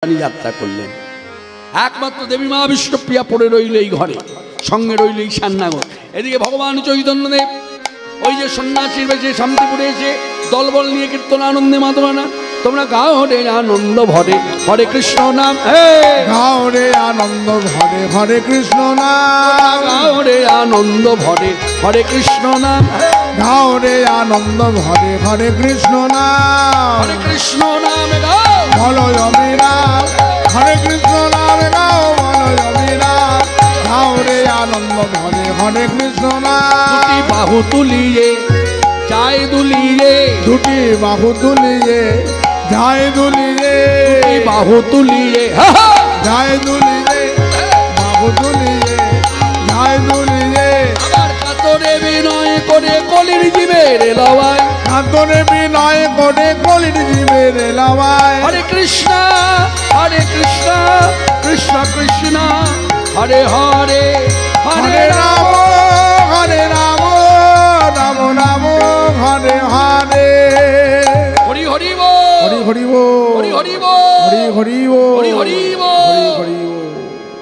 যাত্রা করলেন। একমাত্র দেবী মা বিষ্ণুপ্রিয়া পড়ে রইল এই ঘরে, সঙ্গে রইল এই সান্নাগর। এদিকে ভগবান চৈতন্যদেব ওই যে সন্ন্যাসীর বেশে শান্তিপুরে এসে দলবল নিয়ে কীর্তন আনন্দে মাতবানা। তোমরা গাও রে আনন্দ ভরে হরে কৃষ্ণ নাম, গাও রে আনন্দ ভরে হরে কৃষ্ণ নাম, গাও রে আনন্দ ভরে হরে কৃষ্ণ নাম, গাও রে আনন্দ ভরে হরে কৃষ্ণ নাম, হরে কৃষ্ণ নাম গাও বলো অবিরাম, হরে কৃষ্ণ নাম গাও বলো অবিরাম, গাও রে আনন্দ ভরে হরে কৃষ্ণ নাম। দুটি বাহু তুলিয়ে চাই দুলিয়ে, দুটি বাহু তুলিয়ে যায় দুলিয়ে, দুটি বাহু তুলিয়ে যায় দুলিয়ে, বাহু তুলিয়ে যায় দুলিয়ে, আবার কাতরে বিনয় করে কলির জীবের লওয়ায়, কাতরে বিনয় করে কলির জীবের লাওয়ায়, হরে কৃষ্ণ কৃষ্ণ কৃষ্ণ হরে হরে হরে হরে রাম হরে রাম রাম রাম হরে হরে, হরি হরি হরি হরি বল, হরি হরি হরি হরি বল, হরি হরি হরি হরি বল।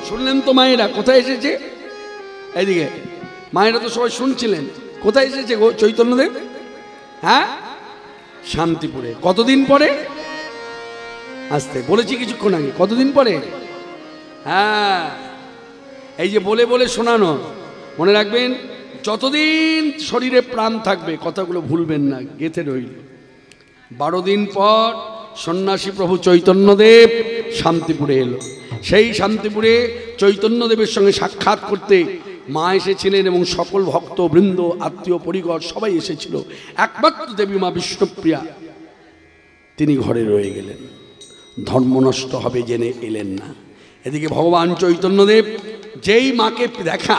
শুনলেন তো মায়েরা কোথায় এসেছে? এইদিকে মায়েরা তো সবাই শুনছিলেন। কোথায় এসেছে গো চৈতন্যদেব? হ্যাঁ, শান্তিপুরে। কতদিন পরে? আসতে বলেছি কিছুক্ষণ আগে। কতদিন পরে? হ্যাঁ, এই যে বলে বলে শোনানো, মনে রাখবেন যতদিন শরীরে প্রাণ থাকবে কথাগুলো ভুলবেন না, গেঁথে রইল। 12 দিন পর সন্ন্যাসী প্রভু চৈতন্যদেব শান্তিপুরে এলো। সেই শান্তিপুরে চৈতন্যদেবের সঙ্গে সাক্ষাৎ করতে মা এসেছিলেন এবং সকল ভক্ত বৃন্দ আত্মীয় পরিগর সবাই এসেছিল। একমাত্র দেবী মা বিষ্ণুপ্রিয়া তিনি ঘরে রয়ে গেলেন, ধর্ম নষ্ট হবে জেনে এলেন না। এদিকে ভগবান চৈতন্যদেব যেই মাকে দেখা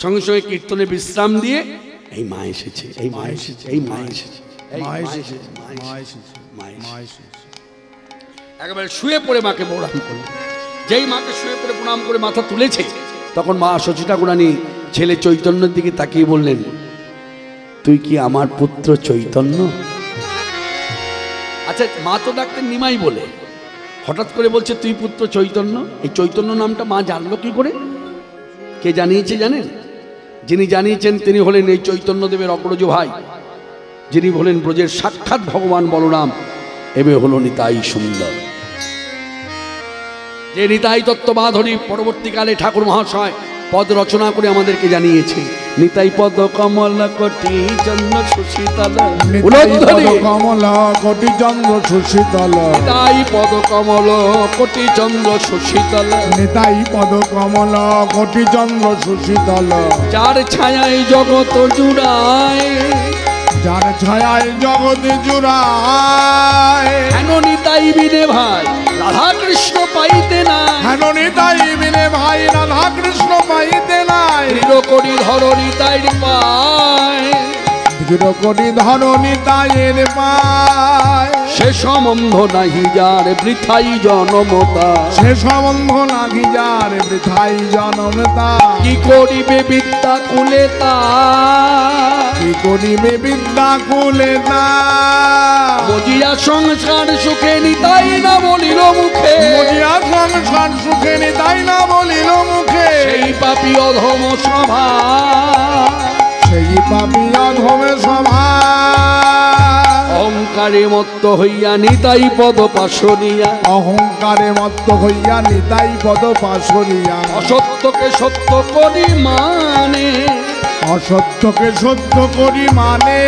সঙ্গে সঙ্গে কীর্তনে বিশ্রাম দিয়ে এই মা এসেছে, এই মা এসেছে, এই মা এসেছে, একেবারে শুয়ে পড়ে মাকে প্রণাম করলেন। যেই মাকে শুয়ে পড়ে প্রণাম করে মাথা তুলেছে তখন মা শচী ঠাকুরানী ছেলে চৈতন্যের দিকে তাকিয়ে বললেন, তুই কি আমার পুত্র চৈতন্য? আচ্ছা, মা তো ডাকতেন নিমাই বলে, হঠাৎ করে বলছে তুই পুত্র চৈতন্য। এই চৈতন্য নামটা মা জানলো কি করে? কে জানিয়েছে জানেন? যিনি জানিয়েছেন তিনি হলেন এই চৈতন্যদেবের অগ্রজ ভাই, যিনি হলেন ব্রজের সাক্ষাৎ ভগবান বলরাম, এবে হলো নিতাই সুন্দর। যে নিতাই তত্ত্ববাধরী পরবর্তীকালে ঠাকুর মহাশয় পদ রচনা করে আমাদেরকে জানিয়েছে। নিতাই পদ কমল কোটি চন্দ্র সুশীতল, কমল কোটি চন্দ্র সুশীতল, নিতাই পদ কমল কোটি চন্দ্র সুশীতল, নিতাই পদ কমল কোটি চন্দ্র সুশীতল, যার ছায়ায় জগৎ জুড়ায়, যার ছায়ায় জগৎ জুড়ায়, হেন নিতাই বিনে ভাই রাধা কৃষ্ণ পাইতে নাই, হেন নিতাই বিনে ভাই রাধা কৃষ্ণ পাইতে নাই, দৃঢ় করি ধর নিতাইর পায়, দৃঢ় করি ধর নিতাইয়ের পায়, সে সম্বন্ধ নাহি যার বৃথাই জনমতা, সে সম্বন্ধ নাহি যার বৃথাই জনমতা, কি করিবে বিদ্যা কুলে তা, কি করিবে বিদ্যা কুলে তা, মজিয়া সংসার সুখে নিতাই না বলিল মুখে, মজিয়া সংসার সুখে নিতাই না বলিল মুখে, সেই পাপী অধম সভা, সেই পাপী অধমে সভা, অহংকারে মত্ত হইয়া নিতাই পদ পাশরিয়া, অহংকারে মত্ত হইয়া নিতাই পদ পাশরিয়া, অসত্যকে সত্য করি মানে, অসত্যকে সত্য করি মানে,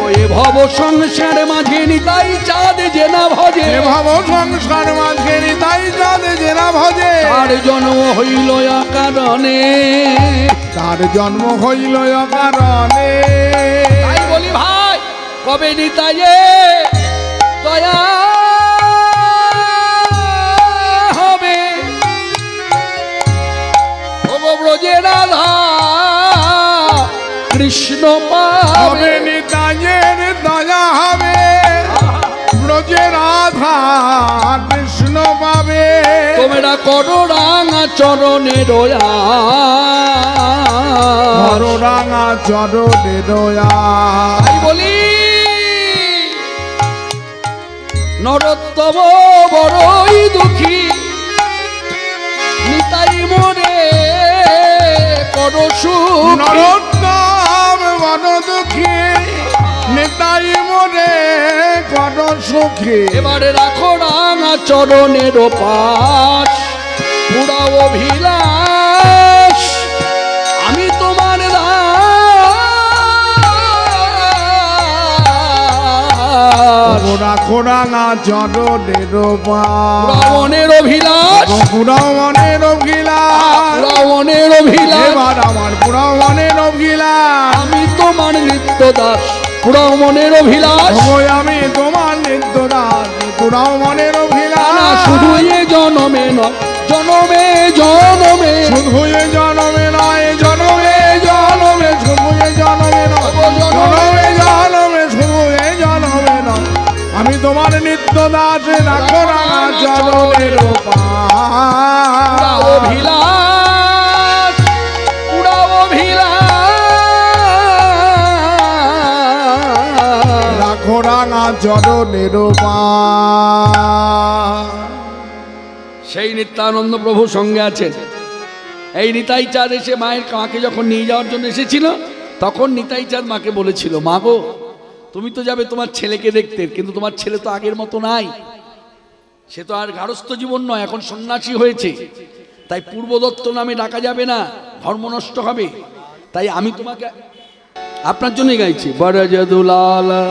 ওই ভব সংসার মাঝে নিতাই চাঁদ যে না ভজে, এ ভাব সংসার মাঝে নিতাই চাঁদ যে না ভজে, তার জন্ম হইল অকারণে, তার জন্ম হইল অকারণে, তাই বলি ভাই কবে নিতাইয়ে দয়া হবে, ওগো ব্রজে রাধা কৃষ্ণ পাবে, হবে নিতাইয়ের দয়া হবে, ব্রজে রাধা কৃষ্ণ পাবে, তোমরা করো রাঙা চরণে দয়া, রাঙা চরণে দয়া, তাই বলি নরোত্তম বড়ই দুঃখী নিতাই মোরে কর সুখী নরোত্তম বড় দুঃখী নিতাই মোরে কর সুখী এবারে রাখো রাঙা চরণের পাশ পুরা অভিলাষ আমি তোমার রাখো রাঙা চরণের রাবণের অভিলাষ পুরাবনের অভিলাষ রাবণের অভিলাষ এবার আমার পুরাবনের অভিলাষ আমি তোমার নিত্য দাস পুরাবনের অভিলাষ আমি তোমার নিত্য দাস পুরাবনের অভিলাষ শুধু এ জনমে নয় জনমে জনমে শুধু এ জনমে নয় জনমে জনমে শুধু এ জনমে নয় জনমে জনমে শুধু এ জনমে নয় আমি তোমার নিত্য দাস রাখো রাঙা চরণের অভিলাষ পুরা অভিলাষ রাখো রাঙা চরণের সেই নিত্যানন্দ প্রভু সঙ্গে আছেন। এই নিতাই চাঁদ এসে মায়ের মাকে যখন নিয়ে যাওয়ার জন্য এসেছিল তখন নিতাই চাঁদ মাকে বলেছিল, মা গো তুমি তো যাবে তোমার ছেলেকে দেখতে, কিন্তু তোমার ছেলে তো আগের মতো নাই, সে তো আর গারস্থ জীবন নয়, এখন সন্ন্যাসী হয়েছে, তাই পূর্বদত্ত নামে ডাকা যাবে না, ধর্ম নষ্ট হবে, তাই আমি তোমাকে আপনার জন্যই গাইছি। বরজদুলালা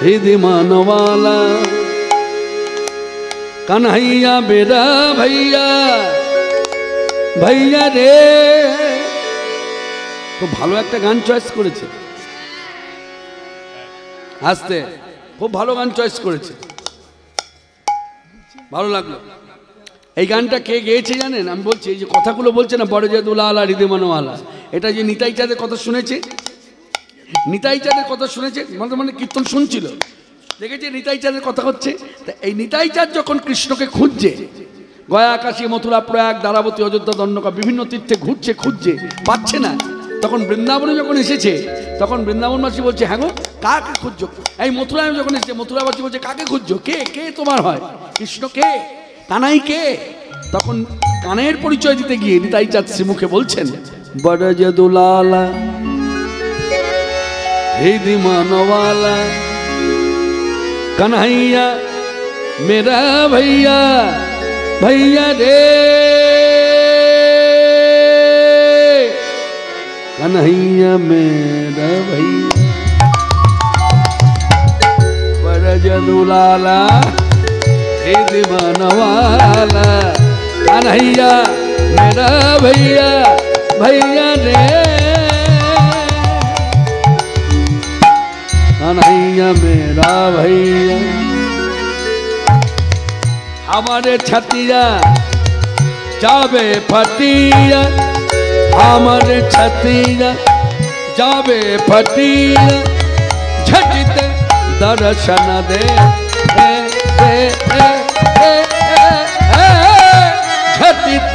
হৃদয় মানওয়ালা কানহাইয়া বেরা ভাইয়া ভাইয়া রে, খুব ভালো একটা গান চয়েস করেছে, আসতে খুব ভালো গান চয়েস করেছে, ভালো লাগলো। এই গানটা কে গেয়েছে জানেন? আমি বলছি এই যে কথাগুলো বলছে না, বরজদুলালা হৃদয় মানওয়ালা, এটা যে নিতাই চাঁদের কথা শুনেছে, নিতাই চাঁদের কথা শুনেছে মানে কীর্তন শুনছিল, দেখেছে নিতাই চাঁদের কথা হচ্ছে। তা এই নিতাই চাঁদ যখন কৃষ্ণকে খুঁজছে, গয়া কাশী মথুরা প্রয়াগ দ্বারাবতী অযোধ্যা দণ্ডকা বিভিন্ন তীর্থে ঘুরছে, খুঁজছে পাচ্ছে না, তখন বৃন্দাবনে যখন এসেছে তখন বৃন্দাবনবাসী বলছে, হ্যাঁ গো কাকে খুঁজছো? এই মথুরায় যখন এসেছে মথুরাবাসী বলছে, কাকে খুঁজছো? কে কে তোমার হয়? কৃষ্ণ কে? কানাই কে? তখন কানাইয়ের পরিচয় দিতে গিয়ে নিতাই চাঁদ শ্রীমুখে বলছেন, বরজদুলালা হৃদয় মানওয়ালা कन्हैया मेरा भैया भैया रे, कन्हैया मेरा भैया बरजदुलाला हृदय मानवाला कन्हैया मेरा भैया भैया रे, कन्हैया मेरा भैया। हमारे छतिया जाबे फटिया, हमारे छतिया जाबे फटिया, झटित दर्शन दे झटित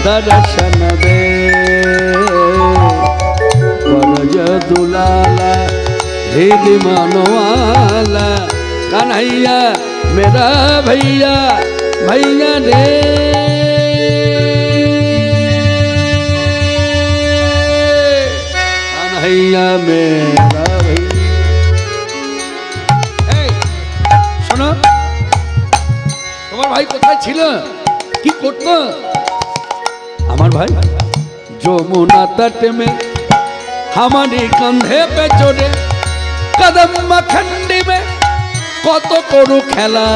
दर्शन दे, बरजदुलाला हृदय मानवाला कन्हैया मेरा भैया भैया रे, कन्हैया मेरा भैया। শোনো, তোমার ভাই কোথায় ছিল, কি করতো? আমার ভাই যমুনা तट में हमारे कंधे पे चढ़े कदम खंडी में कत करू खेला,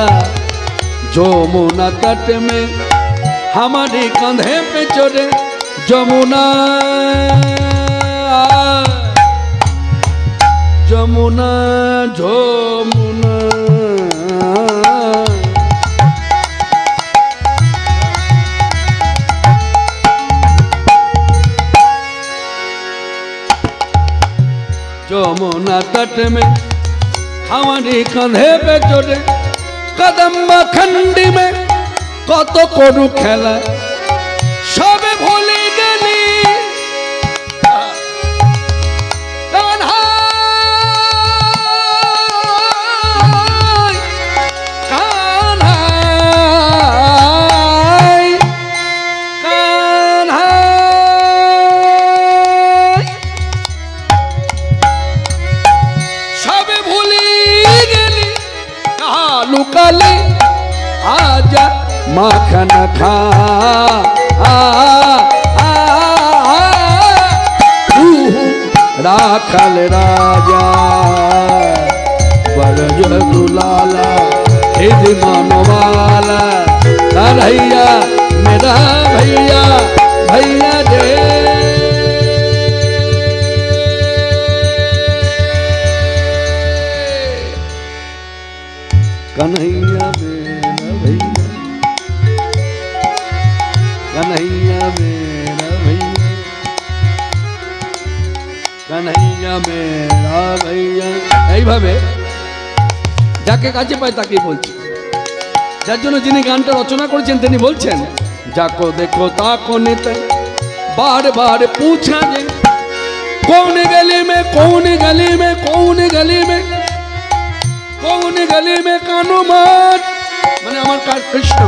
যমুনা तट में हमारे कंधे पे चढ़े যমুনা যমুনা যমুনা যমুনা तट में हमारे कंधे पे चढ़े कदम खंडी में कत करू खेला, सब भूली गली बोली आजा माखन खा तू राखल राजा बरज दुलाला हृदय मनवाला कन्हैया मेरा भैया भैया रे कन्हैया मेरा भैया कन्हैया मेरा भैया कन्हैया मेरा भैया এইভাবে যাকে কাছে পায় তাকে বলছি যার জন্য যিনি গানটা রচনা করেছেন তিনি বলছেন जाको देखो ताको नित बार बार पूछा जे कौन गली में कौन गली में कौन गली में कौन गली में कानो मात माने अमर कृष्ण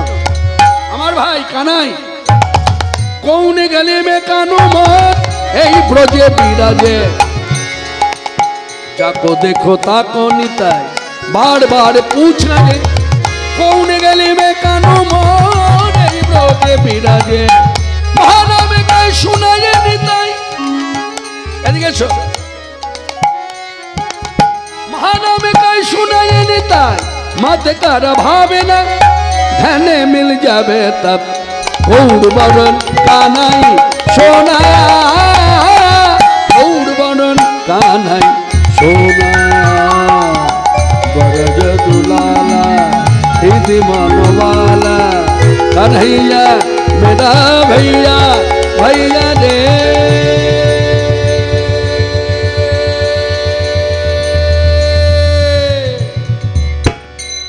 अमर भाई कानाई कौन गली में कानो मात এই ব্রজে বিরাজে जाको देखो ताको नित बार बार पूछा जे कौन गली में कानो मात के बिराजे महानाम गाय सुनाए निताई এদিকে এসো महानाम गाय सुनाए निताई मत कर भावे ना धने मिल जावे तब गौर बरन कानाई सोना गौर बरन कानाई सोना बरज दुलाला हृदय मनवाला कन्हैया मेरा भैया भैया रे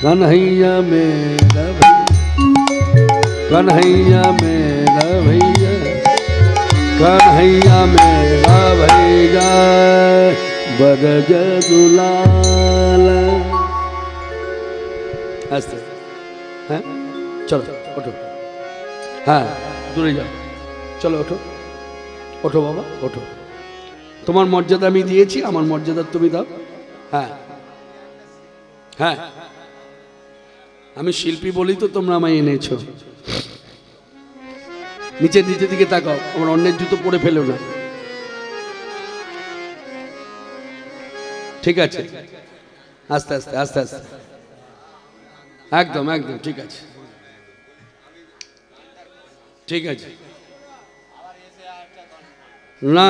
कन्हैया मेरा भैया कन्हैया मेरा भैया कन्हैया मेरा भैया बरज दुलाला ऐसे हैं चलो उठो हाँ दूरे जाओ चलो उठो उठो बाबा उठो तुम्हार मर्यादा मैं दिएছি আমার মর্যাদা তুমি দাও হ্যাঁ হ্যাঁ আমি শিল্পী বলি তো তোমরা আমায় এনেছো নিচে নিচে দিকে তাকাও আমার অন্যের জুতো পরে ফেলো না ঠিক আছে আস্তে আস্তে আস্তে আস্তে একদম একদম ঠিক আছে ঠিক আছে না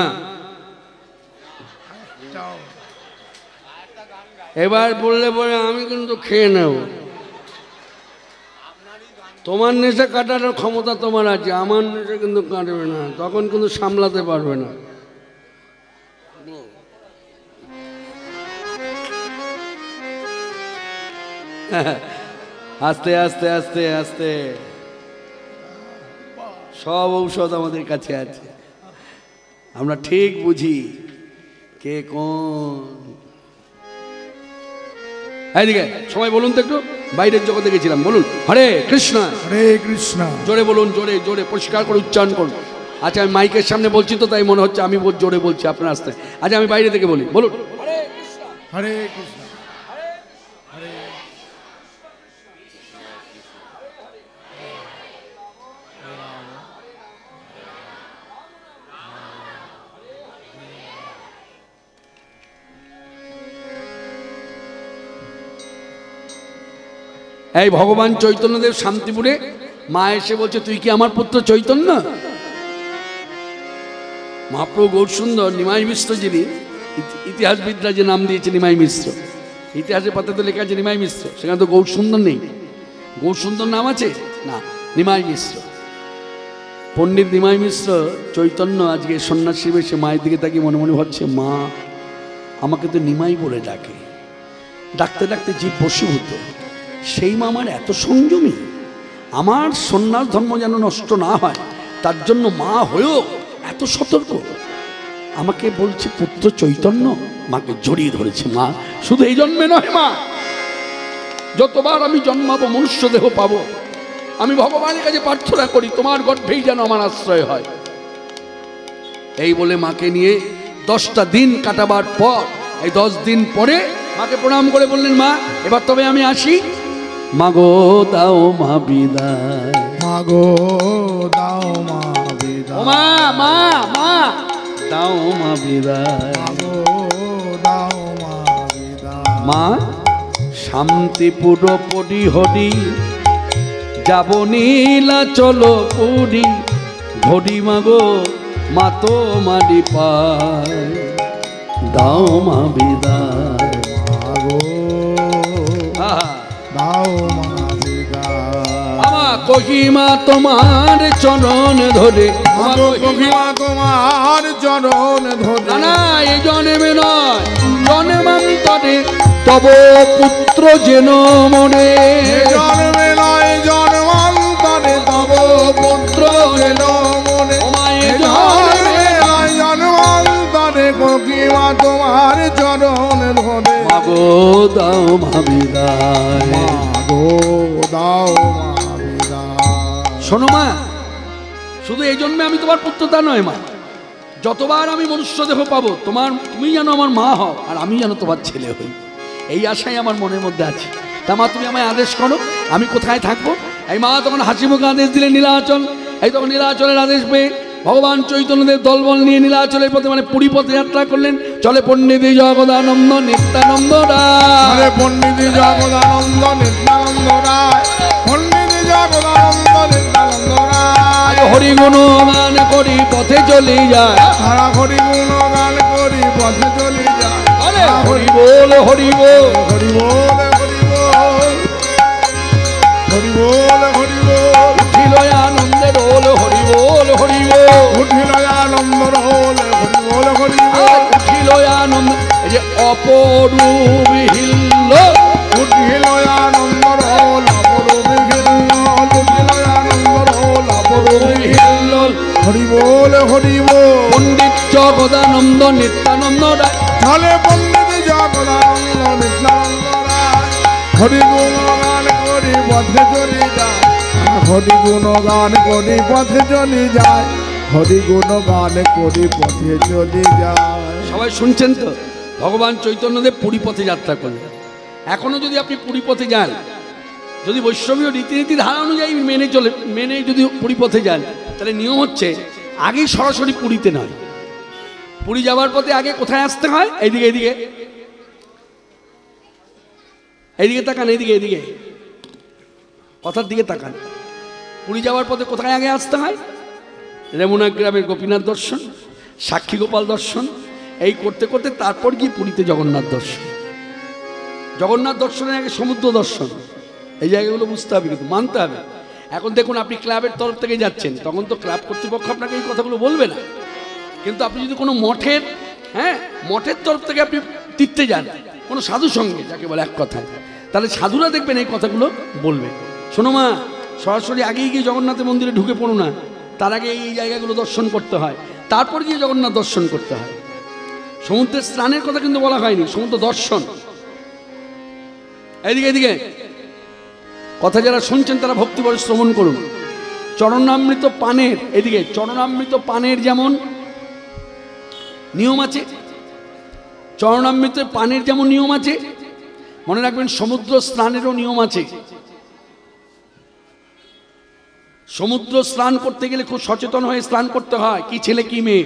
এবার বললে পরে আমি কিন্তু খেয়ে নেব তোমার নেশা কাটানোর ক্ষমতা তোমার আছে আমার নেশা কিন্তু কাটবে না তখন কিন্তু সামলাতে পারবে না আস্তে আস্তে আস্তে আস্তে সব ঔষধ আমাদের কাছে আছে আমরা ঠিক বুঝি কে কোন এইদিকে সবাই বলুন তো একটু বাইরের জগতে গেছিলাম বলুন হরে কৃষ্ণ জোরে বলুন জোরে জোরে পরিষ্কার করে উচ্চারণ করুন আচ্ছা আমি মাইকের সামনে বলছি তো তাই মনে হচ্ছে আমি জোরে বলছি আপনার আস্তে আচ্ছা আমি বাইরে থেকে বলি বলুন হরে কৃষ্ণ এই ভগবান চৈতন্যদেব শান্তিপুরে মা এসে বলছে তুই কি আমার পুত্র চৈতন্য মহাপ্রভু গৌরসুন্দর নিমাই মিশ্র যিনি ইতিহাসবিদরা যে নাম দিয়েছে নিমাই মিশ্র ইতিহাসের পাতাতে লেখা আছে নিমাই মিশ্র সেখানে তো গৌরসুন্দর নেই গৌরসুন্দর নাম আছে না নিমাই মিশ্র পণ্ডিত নিমাই মিশ্র চৈতন্য আজকে সন্ন্যাসী বেশে মায়ের দিকে তাকিয়ে মনে মনে ভাবছে মা আমাকে তো নিমাই বলে ডাকে ডাকতে ডাকতে জীব বশীভূত সেই মা আমার এত সংযমী আমার সন্ন্যাস ধর্ম যেন নষ্ট না হয় তার জন্য মা হয়েও এত সতর্ক আমাকে বলছে পুত্র চৈতন্য মাকে জড়িয়ে ধরেছে মা শুধু এই জন্মে নয় মা যতবার আমি জন্মাবো মনুষ্য দেহ পাবো আমি ভগবানের কাছে প্রার্থনা করি তোমার গর্ভেই যেন আমার আশ্রয় হয় এই বলে মাকে নিয়ে 10টা দিন কাটাবার পর এই 10 দিন পরে মাকে প্রণাম করে বললেন মা এবার তবে আমি আসি মাগো দাও মা বিদায়, মাগো দাও মা বিদায়, ও মা মা মা দাও মা বিদায়, মাগো দাও মা বিদায়। মা শান্তিপুর পড়ি হরি যাব নীলাচল পুরী, ধরি মাগো মা তোমারি পায়, দাও মা বিদায়, মাগো আহা। দাও মা বিদায়। আমার কহিমা তোমার চরণ ধরে, মাগো কহিমা তোমার চরণ ধরে, না না এই জন্মে নয় জন্মান্তরে তব পুত্র যেন মনে, জন্মে নয় জন্মান্তরে তব পুত্র যেন মনে, জন্মে নয় জন্মান্তরে কহিমা তোমার চরণ ধরে, মাগো দাও মা বিদায়, মাগো দাও মা বিদায়। শোনো মা, শুধু এই জন্মে আমি তোমার পুত্র তা নয় মা, যতবার আমি মনুষ্য দেহ পাবো তুমি যেন আমার মা হও আর আমি যেন তোমার ছেলে হই, এই আশাই আমার মনের মধ্যে আছে। তা মা তুমি আমায় আদেশ করো আমি কোথায় থাকবো। এই মা তখন হাসি মুখে আদেশ দিলে নীলাচল। এই তখন নীলাচলের আদেশ পেয়ে ভগবান চৈতন্যদেব দলবল নিয়ে নীলাচলের পথে মানে পুরী পথে যাত্রা করলেন। চলে পণ্ডিত জগদানন্দ নিত্যানন্দ রায়, পণ্ডিত জগদানন্দ নিত্যানন্দ রায়, পণ্ডিত জগদানন্দ নিত্যানন্দ রায়, হরি গুণ গান করি পথে চলে যায়, সারা হরি গুণ গান করি পথে চলে যায়, হরি বল হরি বল হরি বল হরি বল, হরি বল হরি বল, উঠিল আনন্দে রোল হরি বল হরি বল, উঠিল আনন্দ রোল হরি বল হরি বল, উঠিল আনন্দ এই যে অপরূপ হিল্ল, উঠিল আনন্দ রোল অপরূপ হিল্লোল, উঠিল আনন্দ রোল অপরূপ হিল্লোল, হরি বল হরি বল। পণ্ডিত জগদানন্দ নিত্যানন্দ রায়, চলে পণ্ডিত জগদানন্দ নিত্যানন্দ রায়, হরি গুণ গান করি পথে চলে যায়, হরি গুণ গান করি পথে চলে যায়, হরি গুণ গান করি পথে চলে যায়। সবাই শুনছেন তো? ভগবান চৈতন্যদেব পুরী পথে যাত্রা করলেন। এখনো যদি আপনি পুরী পথে যান, যদি বৈষ্ণবীয় রীতিনীতি ধারা অনুযায়ী মেনে যদি পুরী পথে যান, তাহলে নিয়ম হচ্ছে আগেই সরাসরি পুরীতে নয়, পুরী যাওয়ার পথে আগে কোথায় আসতে হয়? এইদিকে এইদিকে এইদিকে তাকান, এইদিকে এইদিকে কথার দিকে তাকান। পুরী যাওয়ার পথে কোথায় আগে আসতে হয়? রেমুনা গ্রামের গোপীনাথ দর্শন, সাক্ষী গোপাল দর্শন, এই করতে করতে তারপর গিয়ে পুরীতে জগন্নাথ দর্শন। জগন্নাথ দর্শনের আগে সমুদ্র দর্শন। এই জায়গাগুলো বুঝতে হবে, কিন্তু মানতে হবে। এখন দেখুন আপনি ক্লাবের তরফ থেকে যাচ্ছেন, তখন তো ক্লাব কর্তৃপক্ষ আপনাকে এই কথাগুলো বলবে না, কিন্তু আপনি যদি কোনো মঠের তরফ থেকে আপনি তীর্থে যান কোনো সাধু সঙ্গে, যাকে বলে এক কথায়, তাহলে সাধুরা দেখবেন এই কথাগুলো বলবে। শোনো মা, সরাসরি আগেই গিয়ে জগন্নাথের মন্দিরে ঢুকে পড়ো না, তার আগে এই জায়গাগুলো দর্শন করতে হয়, তারপর গিয়ে জগন্নাথ দর্শন করতে হয়। সমুদ্রের স্নানের কথা কিন্তু বলা হয়নি, সমুদ্র দর্শন। এইদিকে এইদিকে কথা যারা শুনছেন তারা ভক্তিভরে শ্রবণ করুন। চরণামৃত পানের, এদিকে চরণামৃত পানের যেমন নিয়ম আছে, চরণামৃত পানের যেমন নিয়ম আছে, মনে রাখবেন সমুদ্র স্নানেরও নিয়ম আছে। সমুদ্র স্নান করতে গেলে খুব সচেতন হয়ে স্নান করতে হয়। কি ছেলে কি মেয়ে,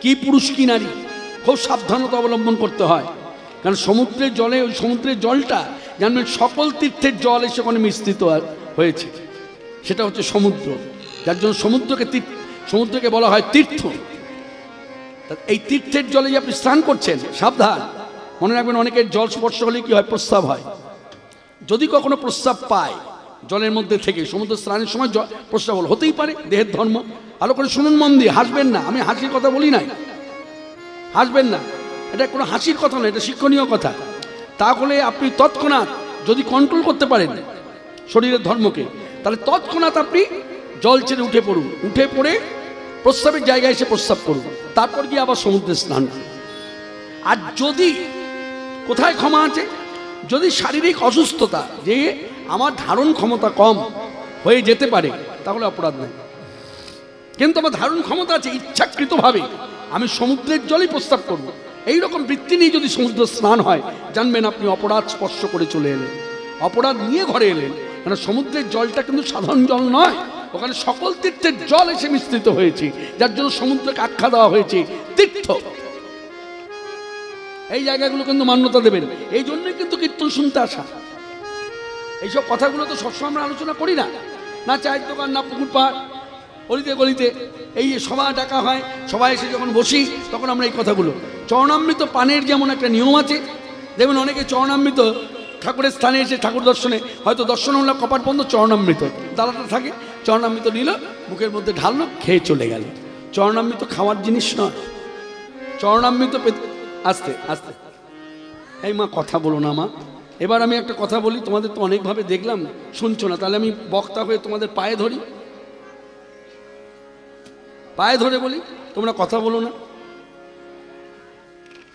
কি পুরুষ কি নারী, খুব সাবধানতা অবলম্বন করতে হয়। কারণ সমুদ্রের জলে, ওই সমুদ্রের জলটা জানবেন সকল তীর্থের জল এসে ওখানে মিশ্রিত হয়েছে, সেটা হচ্ছে সমুদ্র। যার জন্য সমুদ্রকে বলা হয় তীর্থ। এই তীর্থের জলে যে আপনি স্নান করছেন, সাবধান। মনে রাখবেন অনেকের জল স্পর্শ হলে কি হয়? প্রস্রাব হয়। যদি কখনো প্রস্রাব পায় জলের মধ্যে থেকে, সমুদ্র স্নানের সময় প্রস্রাব হতেই পারে, দেহের ধর্ম। ভালো করে শুনুন মন দিয়ে, হাসবেন না, আমি হাসির কথা বলি নাই, হাসবেন না, এটা কোনো হাসির কথা নয়, এটা শিক্ষণীয় কথা। তাহলে আপনি তৎক্ষণাৎ যদি কন্ট্রোল করতে পারেন শরীরের ধর্মকে, তাহলে তৎক্ষণাৎ আপনি জল ছেড়ে উঠে পড়ুন, উঠে পড়ে প্রস্রাবের জায়গায় এসে প্রস্রাব করুন, তারপর গিয়ে আবার সমুদ্রে স্নান। আর যদি কোথায় ক্ষমা আছে? যদি শারীরিক অসুস্থতা, যে আমার ধারণ ক্ষমতা কম হয়ে যেতে পারে, তাহলে অপরাধ নেই। কিন্তু আমার ধারণ ক্ষমতা আছে, ইচ্ছাকৃতভাবে আমি সমুদ্রের জলেই প্রস্তাব করব, এইরকম বৃত্তি নিয়ে যদি সমুদ্র স্নান হয়, জানবেন আপনি অপরাধ স্পর্শ করে চলে এলেন। অপরাধ নিয়ে ঘরে এলেন, মানে সমুদ্রের জলটা কিন্তু সাধারণ জল নয়, ওখানে সকল তীর্থের জল এসে মিশ্রিত হয়েছে, যার জন্য সমুদ্রকে আখ্যা দেওয়া হয়েছে তীর্থ। এই জায়গাগুলো কিন্তু মান্যতা দেবেন, এই জন্যই কিন্তু কীর্তন শুনতে আসা। এইসব কথাগুলো তো সবসময় আমরা আলোচনা করি না, না চায়ের দোকান, না পুকুর পাড়, গলিতে গলিতে এই সভা ডাকা হয়, সবাই এসে যখন বসি তখন আমরা এই কথাগুলো। চরণামৃত পানের যেমন একটা নিয়ম আছে, দেখবেন অনেকে চরণামৃত ঠাকুরের স্থানে এসে ঠাকুর দর্শনে, হয়তো দর্শন হলো কপাট বন্ধ, চরণামৃত দালাটা থাকে, চরণামৃত নিল, মুখের মধ্যে ঢাললো, খেয়ে চলে গেল। চরণামৃত খাওয়ার জিনিস নয়, চরণামৃত আস্তে আস্তে। এই মা কথা বলো না মা। এবার আমি একটা কথা বলি, তোমাদের তো অনেকভাবে দেখলাম শুনছো না, তাহলে আমি বক্তা হয়ে তোমাদের পায়ে ধরি, পায়ে ধরে বলি, তোমরা কথা বলো না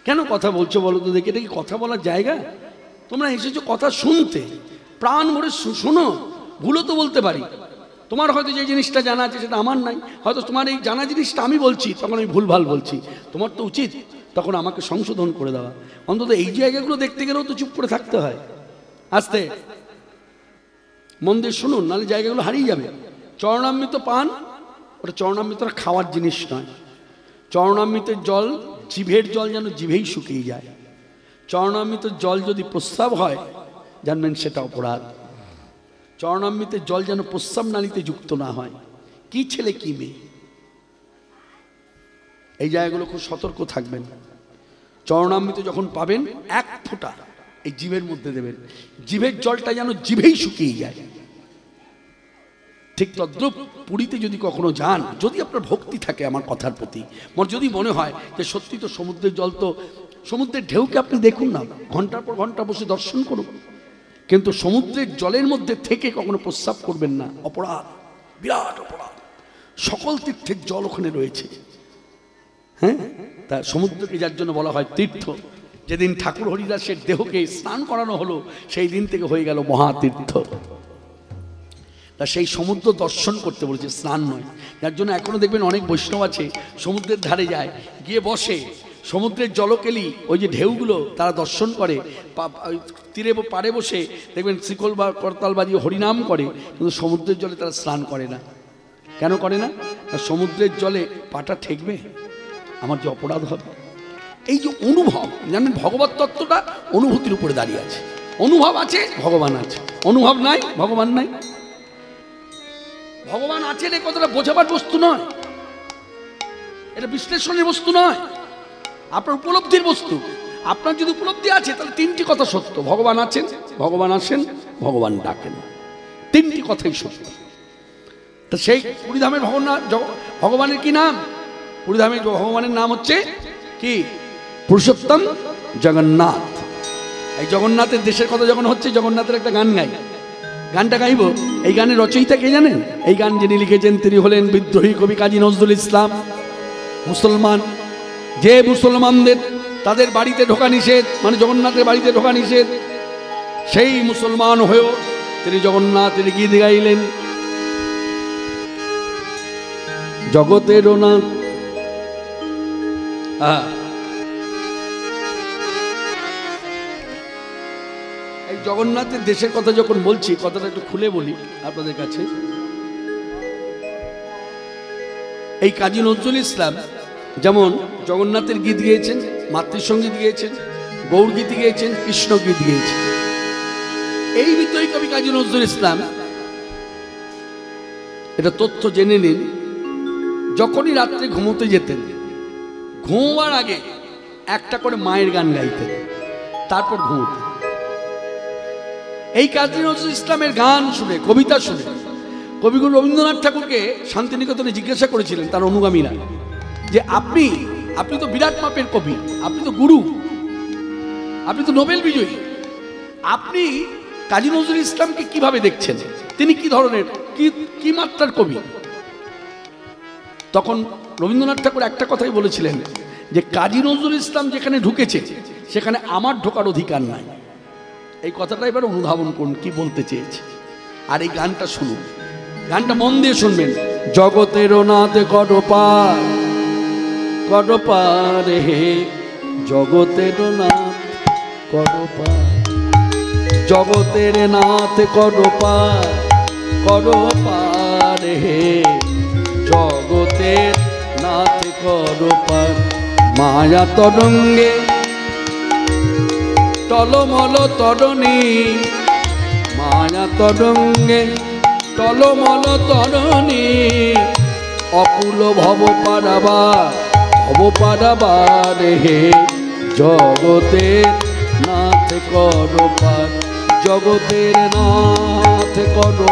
কেন? কথা বলছো বলো তো দেখি, এটা কি কথা বলার জায়গা? তোমরা এসেছো কথা শুনতে, প্রাণ ভরে শোনো। ভুলও তো বলতে পারি, তোমার হয়তো যে জিনিসটা জানা আছে সেটা আমার নাই, হয়তো তোমার এই জানা জিনিসটা আমি বলছি, তখন আমি ভুলভাল বলছি, তোমার তো উচিত তখন আমাকে সংশোধন করে দেওয়া। অন্তত এই জায়গাগুলো দেখতে গেলেও তো চুপ করে থাকতে হয়। আস্তে মন দিয়ে শুনুন, নাহলে জায়গাগুলো হারিয়ে যাবে। চরণামৃত পান, ওটা চরণামৃতটা খাওয়ার জিনিস নয়। চরণামৃতের জল, জিভের জল যেন জিভেই শুকিয়ে যায়। চরণামৃতের জল যদি প্রস্রাব হয়, জানবেন সেটা অপরাধ। চরণামৃতের জল যেন প্রস্রাব নালীতে যুক্ত না হয়। কি ছেলে কি মেয়ে, এই জায়গাগুলো খুব সতর্ক থাকবেন। চরণামৃত যখন পাবেন, এক ফোঁটা এই জিভের মধ্যে দেবেন, জিভের জলটা যেন জিভেই শুকিয়ে যায়। ঠিক তদ্রূপ পুরীতে যদি কখনো যান, যদি আপনার ভক্তি থাকে আমার কথার প্রতি, যদি মনে হয় যে সত্যি তো সমুদ্রের জল, তো সমুদ্রের ঢেউকে আপনি দেখুন না, ঘন্টার পর ঘন্টা বসে দর্শন করুন, কিন্তু সমুদ্রের জলের মধ্যে থেকে কখনো প্রস্রাব করবেন না, অপরাধ, বিরাট অপরাধ। সকল তীর্থের জল ওখানে রয়েছে। হ্যাঁ, তা সমুদ্রকে যার জন্য বলা হয় তীর্থ। যেদিন ঠাকুর হরিদাসের দেহকে স্নান করানো হলো, সেই দিন থেকে হয়ে গেল মহাতীর্থ। তা সেই সমুদ্র দর্শন করতে বলেছে, স্নান নয়। যার জন্য এখনো দেখবেন অনেক বৈষ্ণব আছে সমুদ্রের ধারে যায়, গিয়ে বসে, সমুদ্রের জলকেলি ওই যে ঢেউগুলো তারা দর্শন করে, তীরে পাড়ে বসে দেখবেন শিকল বা করতাল বাজিয়ে হরিনাম করে, কিন্তু সমুদ্রের জলে তারা স্নান করে না। কেন করে না? সমুদ্রের জলে পাটা ঠেকবে, আমার যে অপরাধ হবে। এই যে অনুভব, জানেন ভগবত তত্ত্বটা অনুভূতির উপরে দাঁড়িয়ে আছে। অনুভব আছে, ভগবান আছে, অনুভব নাই, ভগবান নাই। ভগবান আছেন এই কথাটা বোঝাবার বস্তু নয়, এটা বিশ্লেষণের বস্তু নয়, আপনার উপলব্ধির বস্তু। আপনার যদি উপলব্ধি আছে তাহলে তিনটি কথা সত্য, ভগবান আছেন, ভগবান আসেন, ভগবান ডাকেন, তিনটি কথাই সত্য। তো সেই পুরীধামের ভগবানের কি নাম? পুরীধামের ভগবানের নাম হচ্ছে কি? পুরুষোত্তম জগন্নাথ। এই জগন্নাথের দেশের কথা যখন হচ্ছে, জগন্নাথের একটা গান গাই, গানটা গাইব। এই গানের রচয়িতা কে জানেন? এই গান যিনি লিখেছেন তিনি হলেন বিদ্রোহী কবি কাজী নজরুল ইসলাম। মুসলমান, যে মুসলমানদের তাদের বাড়িতে ঢোকা নিষেধ, মানে জগন্নাথের বাড়িতে ঢোকা নিষেধ, সেই মুসলমান হয়েও তিনি জগন্নাথের গীত গাইলেন। জগতের নাথ, এই জগন্নাথের দেশের কথা যখন বলছি, কথাটা একটু খুলে বলি আপনাদের কাছে। এই কাজী নজরুল ইসলাম যেমন জগন্নাথের গীত গিয়েছেন, মাতৃসঙ্গীত গিয়েছেন, গৌর গীত গিয়েছেন, কৃষ্ণ গীত গিয়েছেন। এই বিদ্রোহী কবি কাজী নজরুল ইসলাম, এটা তথ্য জেনে নিন, যখনই রাত্রে ঘুমোতে যেতেন, ঘুমোবার আগে একটা করে মায়ের গান গাইতেন, তারপর ঘুমোতেন। এই কাজী নজরুল ইসলামের গান শুনে, কবিতা শুনে কবিগুরু রবীন্দ্রনাথ ঠাকুরকে শান্তিনিকেতনে জিজ্ঞাসা করেছিলেন তার অনুগামীরা, যে আপনি তো বিরাট মাপের কবি, আপনি তো গুরু, আপনি তো নোবেল বিজয়ী, আপনি কাজী নজরুল ইসলামকে কিভাবে দেখছেন? তিনি কি ধরনের, কি মাত্রার কবি? তখন রবীন্দ্রনাথ ঠাকুর একটা কথাই বলেছিলেন, যে কাজী নজরুল ইসলাম যেখানে ঢুকেছে সেখানে আমার ঢোকার অধিকার নাই। এই কথাটা এবার অনুধাবন করুন কি বলতে চেয়েছে। আর এই গানটা শুনুন, গানটা মন দিয়ে শুনবেন। জগতের নাথ কটপার, কটপার হে জগতের নাথ কটপার, জগতের নাথ করো পার হে জগতের নাথ করো পার। মায়া তরঙ্গে টলমল তরণী, মায়া তরঙ্গে টলমল তরণী, অকুল ভব পারাবার হে জগতের নাথ করো পার। জগতের নাথ করো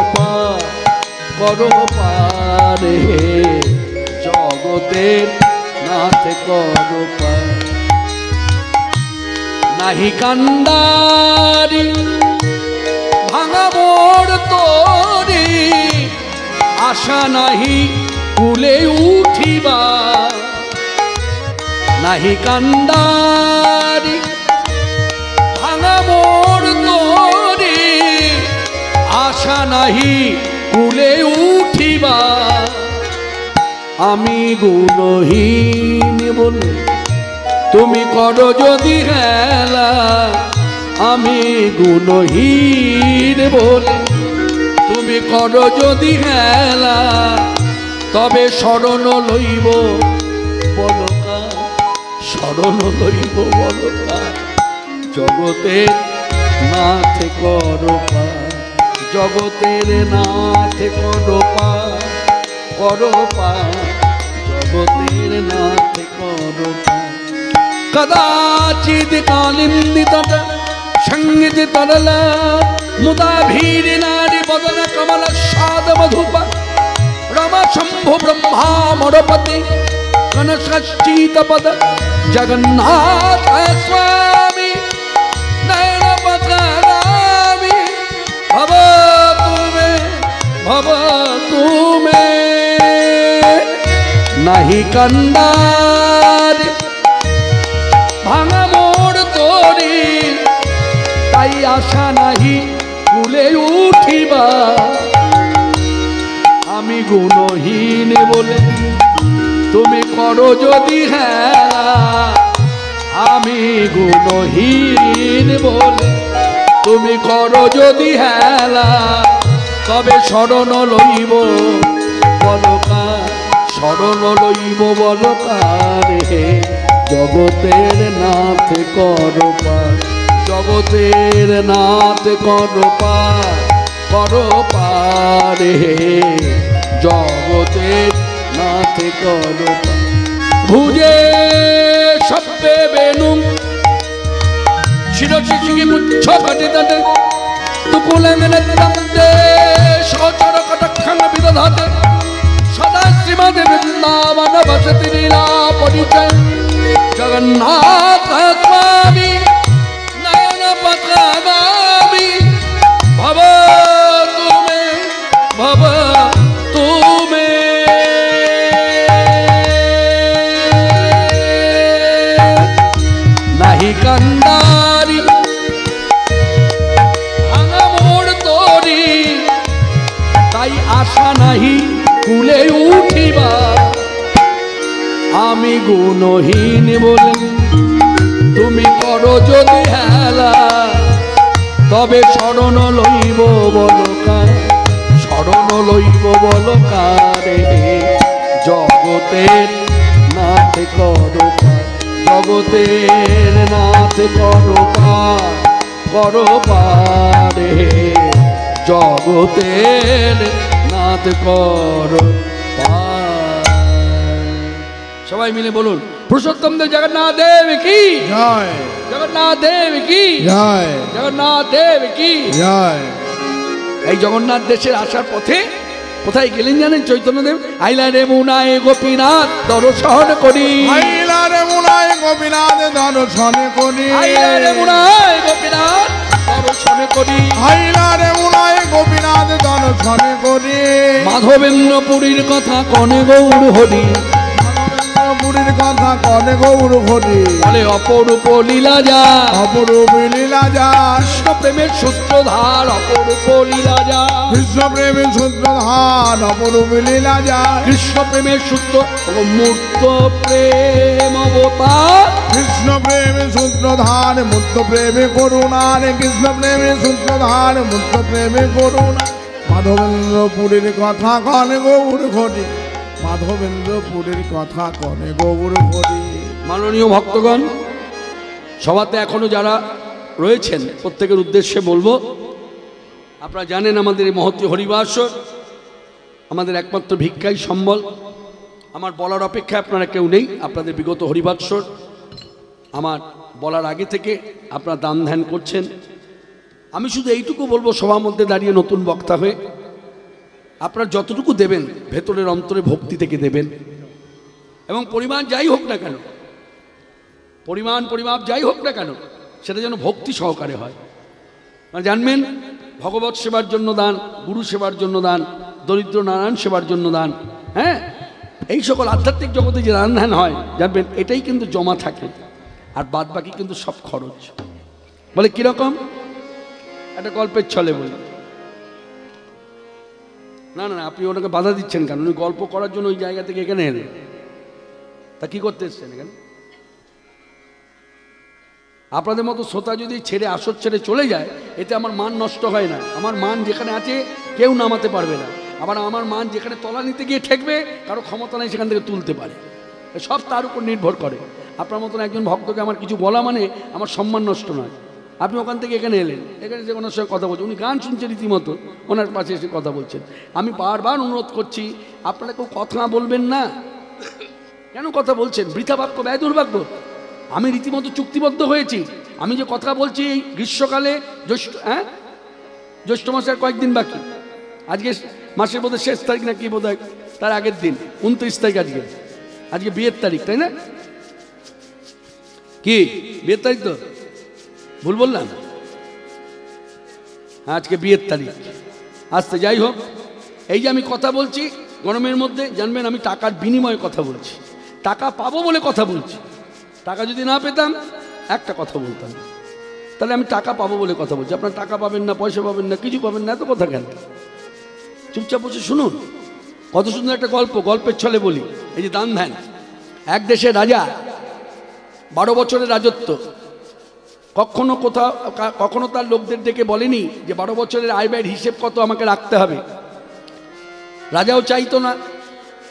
পার হে জগতের নাথ করো পার। নাহি কান্ডারি ভাঙা মোড় তোরি, আশা নাহি কুলে উঠিবা। নাহি কান্ডারি ভাঙা মোড় তোরি, আশা নাহি কুলে উঠিবা। আমি গুণহীন বলে তুমি করো যদি হেলা, আমি গুণহীন বলে তুমি করো যদি হেলা, তবে শরণ লইব বলকা, শরণ লইব বলকা। জগতের নাথ করো পার, জগতের নাথ করো পার, জগতের নাথ করো পার। কদাচিৎ কালিন্দী তট সঙ্গীত তরলা, মুদা ভীর নারী বদন কমল সাদ মধুপ। রমা শম্ভু ব্রহ্মা মরপতি কনষ্ঠিত পদ, জগন্নাথ স্বামী নয়ন পথগামী। ভব তুমে নাহি কান্ডারি ভাঙা মোড় তোরি, তাই আশা নাহি কুলে উঠিবা। আমি গুণহীন বলে তুমি করো যদি হেলা, আমি গুণহীন বলে তুমি করো যদি হেলা, তবে শরণ লইব বলকা, শরণ লইব বলকার হে জগতের নাথ করো পার। জগতের নাথ করো পার হে জগতের নাথ করো পার। ভুজে শব্দে বেনু শিরসি শিখি মুচ্ছ ঘটিতে, তুকুলঙ্গনে সচর কটক্ষং বিদধাতে। সদা শ্রীমদে বৃন্দাবন বসতি লীলা পরিচয়, জগন্নাথ স্বামী নয়ন পথগামী। ভব তুমে নাহি কান্ডারি ভাঙা মোড় তোরি, তাই আশা নাহি কুলে উঠিবা। আমি গুণহীন বলে তুমি করো যদি হেলা, তবে শরণ লইব বলকা, শরণ লইব বলকারে জগতের নাথ করো পার। জগতের নাথ করো পার হে জগতের নাথ করো পার। সবাই মিলে বলুন পুরুষোত্তম দেব জগন্নাথ দেব কি জয়, জগন্নাথ দেব কি জয়, জগন্নাথ দেব কি জয়। এই জগন্নাথ দেশের আসার পথে কোথায় গেলেন জানেন চৈতন্যদেব? আইলা রে মুনায় গোপীনাথ দর্শন করি, আইলা রে মুনায় গোপীনাথ দর্শন করি, আইলা রে মুনায় গোপীনাথ দর্শন করি, আইলা রে মুনায় গোপীনাথ দর্শন করি। মাধবেন্দ্র পুরীর কথা কনে গৌর হরি, পুরীর কথা কনে গৌর হরি বলে অপরূপ লীলা যা, অপরূপ লীলা যা, কৃষ্ণ প্রেমের সূত্রধার অপরূপ লীলা যা, কৃষ্ণ প্রেমের সূত্রধার অপরূপ লীলা যা, কৃষ্ণ প্রেমের সূত্র মূর্ত প্রেম অবতার, কৃষ্ণ প্রেমের সূত্রধার মূর্ত প্রেমে করুণা রে, কৃষ্ণ প্রেমের সূত্রধার মূর্ত প্রেমে করুণা। মাধবেন্দ্র পুরীর কথা কনে গৌর হরি, মাধবেন্দ্র পুরীর কথা কনে গৌর হরি। মাননীয় ভক্তগণ, সভাতে এখনো যারা রয়েছেন প্রত্যেকের উদ্দেশ্যে বলবো, আপনারা জানেন আমাদের এই মহতী হরিবাসর আমাদের একমাত্র ভিক্ষাই সম্বল। আমার বলার অপেক্ষায় আপনারা কেউ নেই। আপনাদের বিগত হরিবাসর আমার বলার আগে থেকে আপনারা দান ধ্যান করছেন। আমি শুধু এইটুকু বলবো, সভার মধ্যে দাঁড়িয়ে নতুন বক্তা হয়ে আপনারা যতটুকু দেবেন ভেতরের অন্তরে ভক্তি থেকে দেবেন, এবং পরিমাণ যাই হোক না কেন, পরিমাপ যাই হোক না কেন, সেটা যেন ভক্তি সহকারে হয়। মানে জানবেন, ভগবত সেবার জন্য দান, গুরু সেবার জন্য দান, দরিদ্র নারায়ণ সেবার জন্য দান, হ্যাঁ, এই সকল আধ্যাত্মিক জগতে যে দান ধ্যান হয়, জানবেন এটাই কিন্তু জমা থাকে, আর বাদ বাকি কিন্তু সব খরচ। বলে কীরকম? একটা গল্পের ছলে বলি। না না, আপনি ওনাকে বাধা দিচ্ছেন কেন? উনি গল্প করার জন্য ওই জায়গা থেকে এখানে এলেন, তা কি করতে এসছেন এখানে? আপনাদের মতো শ্রোতা যদি ছেড়ে আসর ছেড়ে চলে যায়, এতে আমার মান নষ্ট হয় না। আমার মান যেখানে আছে কেউ নামাতে পারবে না, আবার আমার মান যেখানে তলা নিতে গিয়ে ঠেকবে, কারো ক্ষমতা নেই সেখান থেকে তুলতে পারে। সব তার উপর নির্ভর করে। আপনার মতন একজন ভক্তকে আমার কিছু বলা মানে আমার সম্মান নষ্ট নয়। আপনি ওখান থেকে এখানে এলেন, এখানে যে ওনার সঙ্গে কথা বলছেন, উনি গান শুনছেন রীতিমতো, ওনার পাশে এসে কথা বলছেন। আমি বারবার অনুরোধ করছি, আপনারা কেউ কথা বলবেন না। কেন কথা বলছেন? বৃথা বাক্য, ব্যয় দুর্ভাগ্য। আমি রীতিমতো চুক্তিবদ্ধ হয়েছি। আমি যে কথা বলছি এই গ্রীষ্মকালে, জ্যৈষ্ঠ মাসের কয়েকদিন বাকি, আজকে মাসের বোধহয় শেষ তারিখ না কি বোধহয়, তার আগের দিন 29 তারিখ, আজকে বিয়ের তারিখ, তাই না? কি বিয়ের তারিখ? তো ভুল বললাম? আজকে বিয়ের তারিখ আসতে। যাই হোক, এই যে আমি কথা বলছি গরমের মধ্যে, জানবেন আমি টাকার বিনিময়ে কথা বলছি, টাকা পাবো বলে কথা বলছি। টাকা যদি না পেতাম একটা কথা বলতাম, তাহলে আমি টাকা পাবো বলে কথা বলছি। আপনার টাকা পাবেন না, পয়সা পাবেন না, কিছু পাবেন না, এত কথা কেন? চুপচাপ বসে শুনুন। কত সুন্দর একটা গল্প, গল্পের ছলে বলি। এই যে দান ধ্যান, এক দেশের রাজা, 12 বছরের রাজত্ব, কখনো তার লোকদের ডেকে বলেনি যে 12 বছরের আয় ব্যয়ের হিসেব কত আমাকে রাখতে হবে। রাজাও চাইতো না,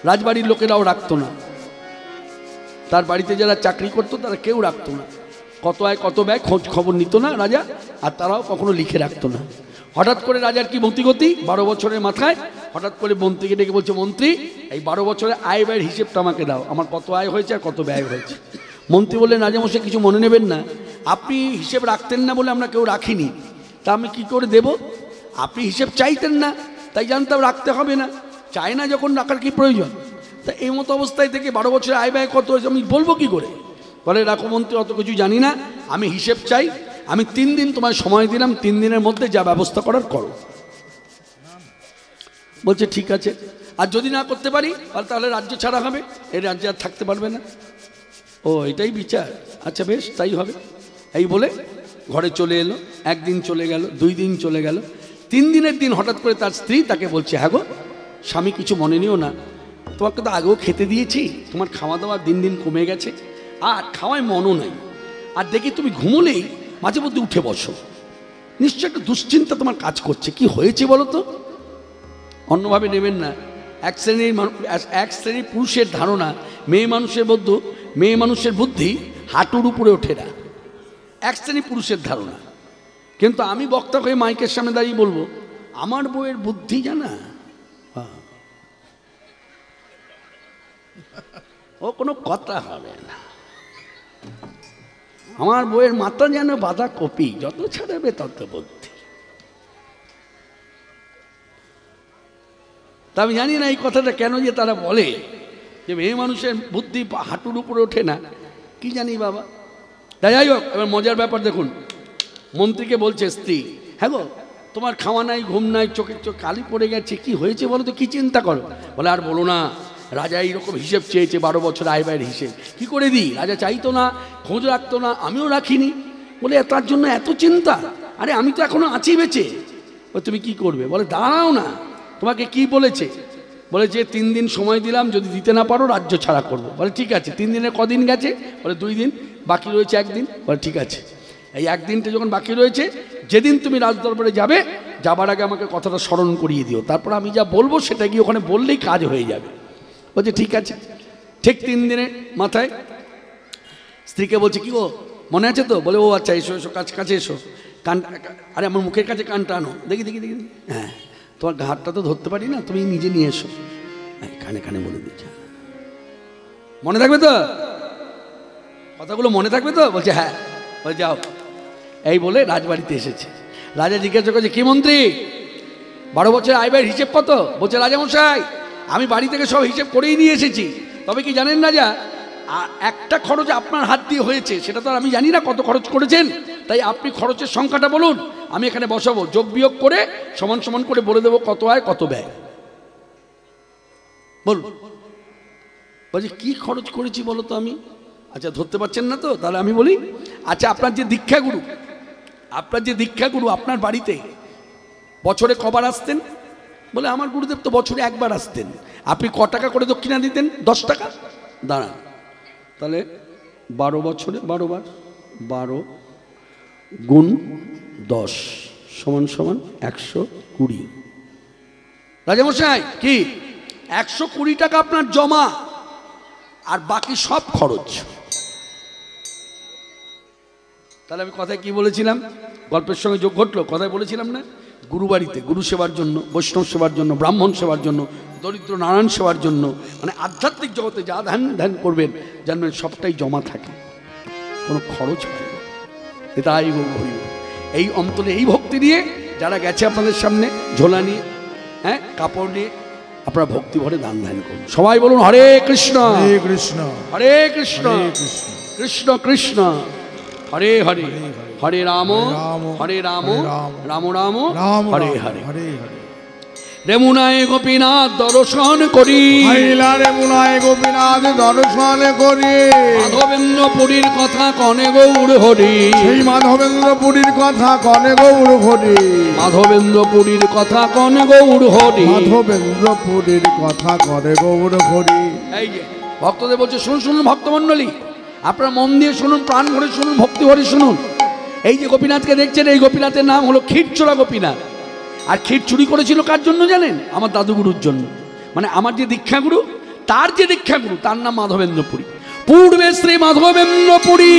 রাজবাড়ির লোকেরাও রাখতো না, তার বাড়িতে যারা চাকরি করতো তারা কেউ রাখতো না। কত আয় কত ব্যয় খোঁজ খবর নিত না রাজা, আর তারাও কখনো লিখে রাখতো না। হঠাৎ করে রাজার কি মতিগতি, 12 বছরের মাথায় হঠাৎ করে মন্ত্রীকে ডেকে বলছে, মন্ত্রী এই 12 বছরের আয় ব্যয়ের হিসেবটা আমাকে দাও, আমার কত আয় হয়েছে আর কত ব্যয় হয়েছে। মন্ত্রী বললেন, রাজামশাই কিছু মনে নেবেন না, আপনি হিসেব রাখতেন না বলে আমরা কেউ রাখিনি, তা আমি কি করে দেব? আপনি হিসেব চাইতেন না, তাই জানতাম রাখতে হবে না, চাই না যখন রাখার কি প্রয়োজন। তা এই মতো অবস্থায় থেকে 12 বছরের আয় ব্যয় কত হয়েছে আমি বলবো কি করে? বলে, রাখো মন্ত্রী, অত কিছু জানি না, আমি হিসেব চাই, আমি 3 দিন তোমায় সময় দিলাম, 3 দিনের মধ্যে যা ব্যবস্থা করার করো। বলছে ঠিক আছে, আর যদি না করতে পারি তাহলে রাজ্য ছাড়া হবে, এই রাজ্যে আর থাকতে পারবে না। ও এটাই বিচার? আচ্ছা বেশ, তাই হবে। এই বলে ঘরে চলে এলো। 1 দিন চলে গেল, 2 দিন চলে গেল, 3 দিনের দিন হঠাৎ করে তার স্ত্রী তাকে বলছে, হ্যাঁ গো স্বামী, কিছু মনে নিও না, তোমাকে তো আগেও খেতে দিয়েছি, তোমার খাওয়া দাওয়া দিন দিন কমে গেছে, আর খাওয়ায় মনও নাই, আর দেখি তুমি ঘুমোলেই মাঝে মধ্যে উঠে বসো, নিশ্চয় একটা দুশ্চিন্তা তোমার কাজ করছে, কি হয়েছে বলো তো? অন্যভাবে নেবেন না। এক শ্রেণীর পুরুষের ধারণা মেয়ে মানুষের বুদ্ধি হাঁটুর উপরে ওঠে না, এক শ্রেণী পুরুষের ধারণা। কিন্তু আমি বক্তা হয়ে মাইকের সামনে দাঁড়িয়ে বলবো, আমার বউয়ের বুদ্ধি জানা, ও কোনো কথা হবে না, আমার বউয়ের মাথা যেন বাঁধা কপি, যত ছাড়াবে তত বুদ্ধি। তা আমি জানি না এই কথাটা কেন যে তারা বলে যে মেয়ে মানুষের বুদ্ধি হাঁটুর উপরে ওঠে না, কি জানি বাবা। তাই যাই হোক, এবার মজার ব্যাপার দেখুন, মন্ত্রীকে বলছে স্ত্রী, হ্যাঁ গো তোমার খাওয়া নাই, ঘুম নাই, চোখের চোখ কালি পড়ে গেছে, কি হয়েছে বলো তো, কি চিন্তা করো? বলে, আর বলো না, রাজা এইরকম হিসেব চেয়েছে, 12 বছর আয় ব্যয়ের হিসেব। কি করে দিই? রাজা চাইতো না, খোঁজ রাখতো না, আমিও রাখিনি। বলে তার জন্য এত চিন্তা? আরে আমি তো এখনো আছি বেঁচে। তুমি কি করবে? বলে দাঁড়াও না, তোমাকে কি বলেছে? বলে যে 3 দিন সময় দিলাম, যদি দিতে না পারো রাজ্য ছাড়া করবো। বলে ঠিক আছে। 3 দিনে কদিন গেছে? বলে 2 দিন, বাকি রয়েছে 1 দিন। বলে ঠিক আছে, এই 1 দিনটা যখন বাকি রয়েছে, যেদিন তুমি রাজদরবারে যাবে, যাবার আগে আমাকে কথাটা স্মরণ করিয়ে দিও, তারপর আমি যা বলবো সেটা গিয়ে ওখানে বললেই কাজ হয়ে যাবে। বলছে ঠিক আছে। ঠিক 3 দিনের মাথায় স্ত্রীকে বলছে, কি গো মনে আছে তো? বলে ও আচ্ছা, এসো এসো, কাছে এসো, কান, আরে আমার মুখের কাছে কানটা আনো, দেখি দেখি দেখি। হ্যাঁ, তোমার ঘাটটা তো ধরতে পারি না, তুমি নিজে নিয়ে এসো। হ্যাঁ, কানে কানে বলে দিচ্ছি, মনে থাকবে তো কথাগুলো? মনে থাকবে তো? বলছে হ্যাঁ। বলে যাও। এই বলে রাজবাড়িতে এসেছে। রাজা জিজ্ঞাসা করছে, কি মন্ত্রী, 12 বছর আয় ব্যয়ের হিসেব কত? বলছে রাজামশাই, আমি বাড়ি থেকে সব হিসেব করেই নিয়ে এসেছি। তবে কি জানেন রাজা, একটা খরচ আপনার হাত দিয়ে হয়েছে, সেটা তো আমি জানি না কত খরচ করেছেন, তাই আপনি খরচের সংখ্যাটা বলুন, আমি এখানে বসাবো, যোগ বিয়োগ করে সমান সমান করে বলে দেবো কত আয় কত ব্যয়। বলুন। বলছে কি খরচ করেছি বলো তো আমি? আচ্ছা ধরতে পারছেন না তো? তাহলে আমি বলি। আচ্ছা, আপনার যে দীক্ষাগুরু, আপনার বাড়িতে বছরে কবার আসতেন? বলে আমার গুরুদেব তো বছরে 1 বার আসতেন। আপনি ক টাকা করে দক্ষিণা দিতেন? 10 টাকা। দাঁড়ান, তাহলে 12 বছরে 12 বার, 12 গুণ 10 সমান সমান 120। রাজামশাই কি 120 টাকা আপনার জমা, আর বাকি সব খরচ। তাহলে আমি কথায় কি বলেছিলাম? গল্পের সঙ্গে যোগ ঘটলো। কথায় বলেছিলাম না, গুরু বাড়িতে গুরু সেবার জন্য, বৈষ্ণব সেবার জন্য, ব্রাহ্মণ সেবার জন্য, দরিদ্র নারায়ণ সেবার জন্য, মানে আধ্যাত্মিক জগতে যা ধ্যান করবেন, জানবেন সবটাই জমা থাকে, কোনো খরচ হয় না। এটাই এই অন্তরে এই ভক্তি নিয়ে যারা গেছে আপনাদের সামনে ঝোলা নিয়ে, হ্যাঁ, কাপড় নিয়ে, আপনারা ভক্তি ভরে দান ধ্যান করুন। সবাই বলুন হরে কৃষ্ণ, হরে কৃষ্ণ, হরে কৃষ্ণ, কৃষ্ণ কৃষ্ণ হরে হরে, হরে রাম হরে রাম, রাম রাম হরে হরে। রেমুনায় গোপীনাথ দর্শন করি, রেমুনায় গোপীনাথ দর্শন করি, মাধবেন্দ্রপুরীর কথা কনে গৌর হরি, সেই মাধবেন্দ্রপুরীর কথা কনে গৌর হরি, মাধবেন্দ্রপুরীর কথা কনে গৌর হরি, মাধবেন্দ্রপুরীর কথা কনে গৌর হরি। এই যে ভক্তদের বলছে, শুনুন শুনুন ভক্তমণ্ডলী, আপনারা মন দিয়ে শুনুন, প্রাণ ভরে শুনুন, ভক্তি ভরে শুনুন। এই যে গোপীনাথকে দেখছেন, এই গোপীনাথের নাম হলো ক্ষীরচোরা গোপীনাথ। আর ক্ষীর চুরি করেছিল কার জন্য জানেন? আমার দাদুগুরুর জন্য। মানে আমার যে দীক্ষাগুরু, তার যে দীক্ষাগুরু, তার নাম মাধবেন্দ্রপুরী। পূর্বে শ্রী মাধবেন্দ্রপুরী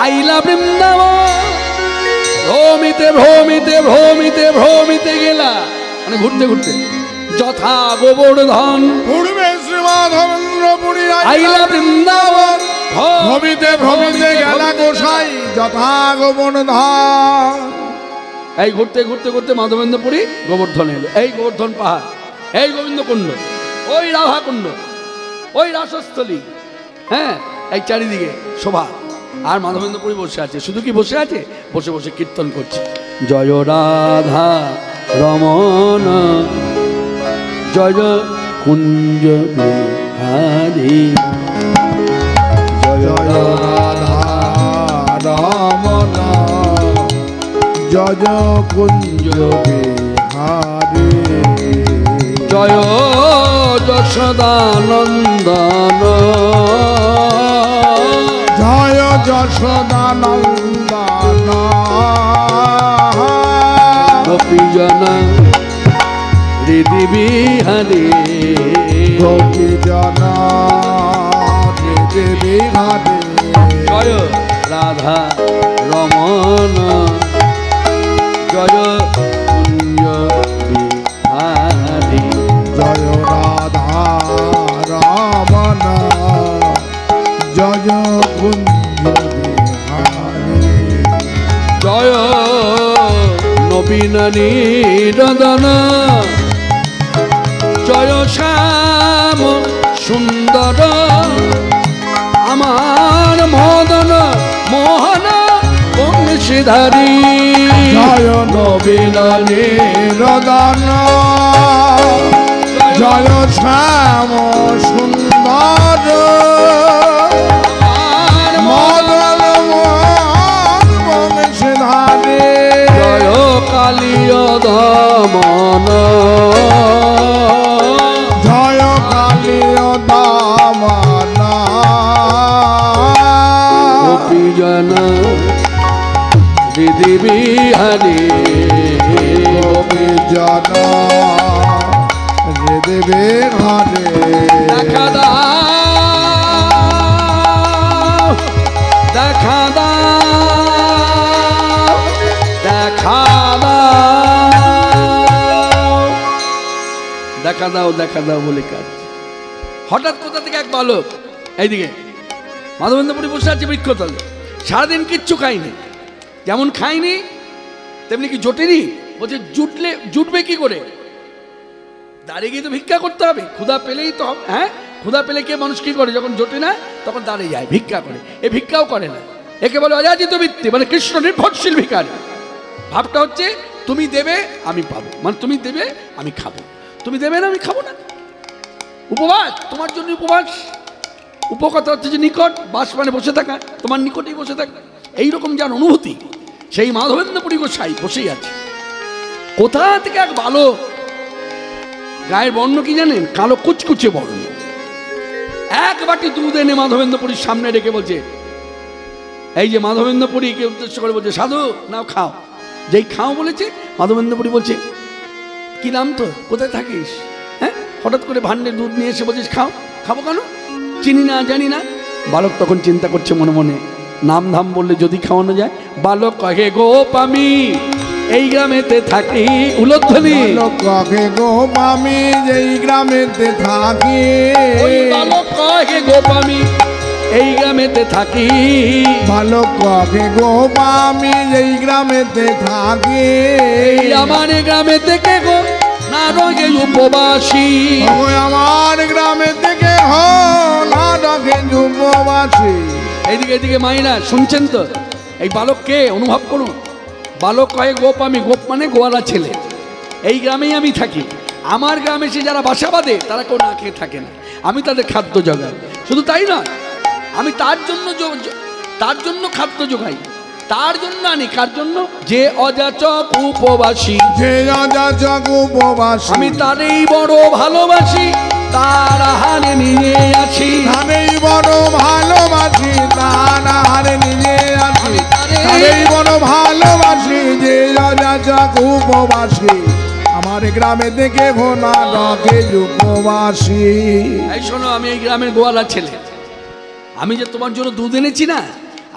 আইলা বৃন্দাবন, ভ্রমিতে ভ্রমিতে ভ্রমিতে ভ্রমিতে গেলা, মানে ঘুরতে ঘুরতে, যথা গোবর্ধন। পূর্বে শ্রী মাধবেন্দ্রপুরী আইলা বৃন্দাবন, ভ্রমিতে ভ্রমিতে গেলা গোসাই, যথা গোবর্ধন। এই ঘুরতে ঘুরতে ঘুরতে মাধবেন্দ্রপুরী গোবর্ধন এলো। এই গোবর্ধন পাহাড়, এই গোবিন্দকুণ্ড, ওই রাধাকুণ্ড, ওই রাসস্থলী, হ্যাঁ, এই চারিদিকে শোভা। আর মাধবেন্দ্রপুরী বসে আছে। শুধু কি বসে আছে? বসে বসে কীর্তন করছে, জয় রাধা রমণ জয় কুঞ্জ বিহারী, জয় রাধা রমণ জয় কুঞ্জ বিহারী, জয় যশোদানন্দন, জয় যশোদানন্দন, গোপীজন হৃদি বিহারী, গোপীজন হৃদি বিহারী, জয় রাধা রমণ জয় কুঞ্জ বিহারী, জয় রাধা রমণ জয় কুঞ্জ বিহারী, জয় নবীন নিরদন, জয় শ্যাম সুন্দর, আমার মদন মোহন বংশীধারী, জয় নবীন নিরদন, জয় শ্যাম সুন্দর মদন মোহন ধারে জয় কালীয় দমন জয় কালীয় দমন গোপীজন হৃদি বিহারী গোপীজন হৃদি বিহারী দেখা দাও দেখা দাও দেখা দাও দেখা দাও দেখা দাও বলে কাজ। হঠাৎ কোথা থেকে এক বালক এইদিকে মাধবেন্দ্রপুরী বসে আছে বৃক্ষতলে, সারাদিন কিচ্ছু খাইনি, যেমন খাইনি তেমনি কি জোটেনি, বলছে জুটবে কি করে, দাঁড়িয়ে গিয়ে তো ভিক্ষা করতে হবে, ক্ষুধা পেলেই তো হবে। হ্যাঁ, ক্ষুধা পেলে কে মানুষ কি করে, যখন জোটে না তখন দাঁড়িয়ে যায় ভিক্ষা করে, এ ভিক্ষাও করে না, একে বলে অযাচিত বৃত্তি, মানে কৃষ্ণ নির্ভরশীল ভিখারি। ভাবটা হচ্ছে তুমি দেবে আমি পাবো, মানে তুমি দেবে আমি খাবো, তুমি দেবে না আমি খাবো না। উপবাস, তোমার জন্য উপবাস। উপকথা হচ্ছে যে নিকট, বাস মানে বসে থাকা, তোমার নিকটেই বসে থাকা, এইরকম যার অনুভূতি সেই মাধবেন্দ্রপুরী গোসাই বসেই আছে। কোথা থেকে এক বালক, গায়ের বর্ণ কি জানেন, কালো কুচকুচে বর্ণ, এক বাটি দুধ এনে মাধবেন্দ্রপুরীর সামনে রেখে বলছে, এই যে মাধবেন্দ্রপুরীকে উদ্দেশ্য করে বলছে, সাধু নাও খাও। যেই খাও বলেছে, মাধবেন্দ্রপুরী বলছে, কি নাম তো, কোথায় থাকিস? হ্যাঁ, হঠাৎ করে ভান্ডে দুধ নিয়ে এসে বলছিস খাও। খাবো কেন, চিনি না জানি না। বালক তখন চিন্তা করছে মনে মনে, নাম ধাম বললে যদি খাওয়ানো যায়। বালক কহে গোপ আমি এই গ্রামেতে থাকি, উলধ্বনি কহে গোপ আমি যেই গ্রামেতে থাকি, ওই বালক কহে গোপ আমি এই গ্রামেতে থাকি, বালক কহে গোপ আমি যেই গ্রামেতে থাকি, এই আমার গ্রামে থেকে গো না রগে উপবাসী, আমার গ্রামে থেকে হো না রগে উপবাসী। এইদিকে এদিকে মাইনা শুনছেন তো, এই বালককে অনুভব করুন। বালক কয়ে গোপ আমি, গোপ মানে গোয়ালা ছেলে, এই গ্রামেই আমি থাকি, আমার গ্রামে সে যারা বাসা বাঁধে তারা কেউ না খেয়ে থাকে না, আমি তাদের খাদ্য জোগাই। শুধু তাই নয়, আমি তার জন্য খাদ্য জোগাই, তার জন্য আনি, কার জন্য, যে অযাচক উপবাসী, যে অযাচক উপবাসী, আমি তারই বড় ভালোবাসি, তার আহারে নিয়ে আছি, আমি বড় ভালোবাসি, তার আহারে নিয়ে আছি, আমি বড় ভালোবাসি, যে অযাচক উপবাসী, আমার গ্রামে দেখে ঘোনা রগে উপবাসী। এই শোনো, আমি এই গ্রামের গোয়ালা ছেলে, আমি যে তোমার জন্য দুধ এনেছি না,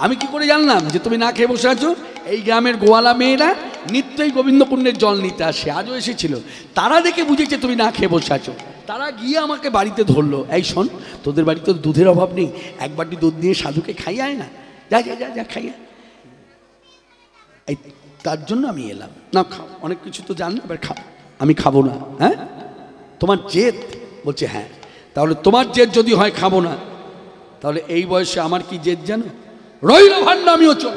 আমি কি করে জানলাম যে তুমি না খেয়ে বসে আছো? এই গ্রামের গোয়ালা মেয়েরা নিত্যই গোবিন্দকুণ্ডের জল নিতে আসে, আজও এসেছিল, তারা দেখে বুঝেছে তুমি না খেয়ে বসে আছো, তারা গিয়ে আমাকে বাড়িতে ধরলো, এই শোন তোদের বাড়িতে দুধের অভাব নেই, এক বাটি দুধ নিয়ে সাধুকে খাইয়ে আয় না, যা যা যা যা খাইয়া, এই তার জন্য আমি এলাম। না খাও, অনেক কিছু তো জান না, এবার খাও। আমি খাবো না। হ্যাঁ, তোমার জেদ, বলছে হ্যাঁ, তাহলে তোমার জেদ যদি হয় খাবো না, তাহলে এই বয়সে আমার কি জেদ জানো, রইল ভান্ড আমিও চোখ,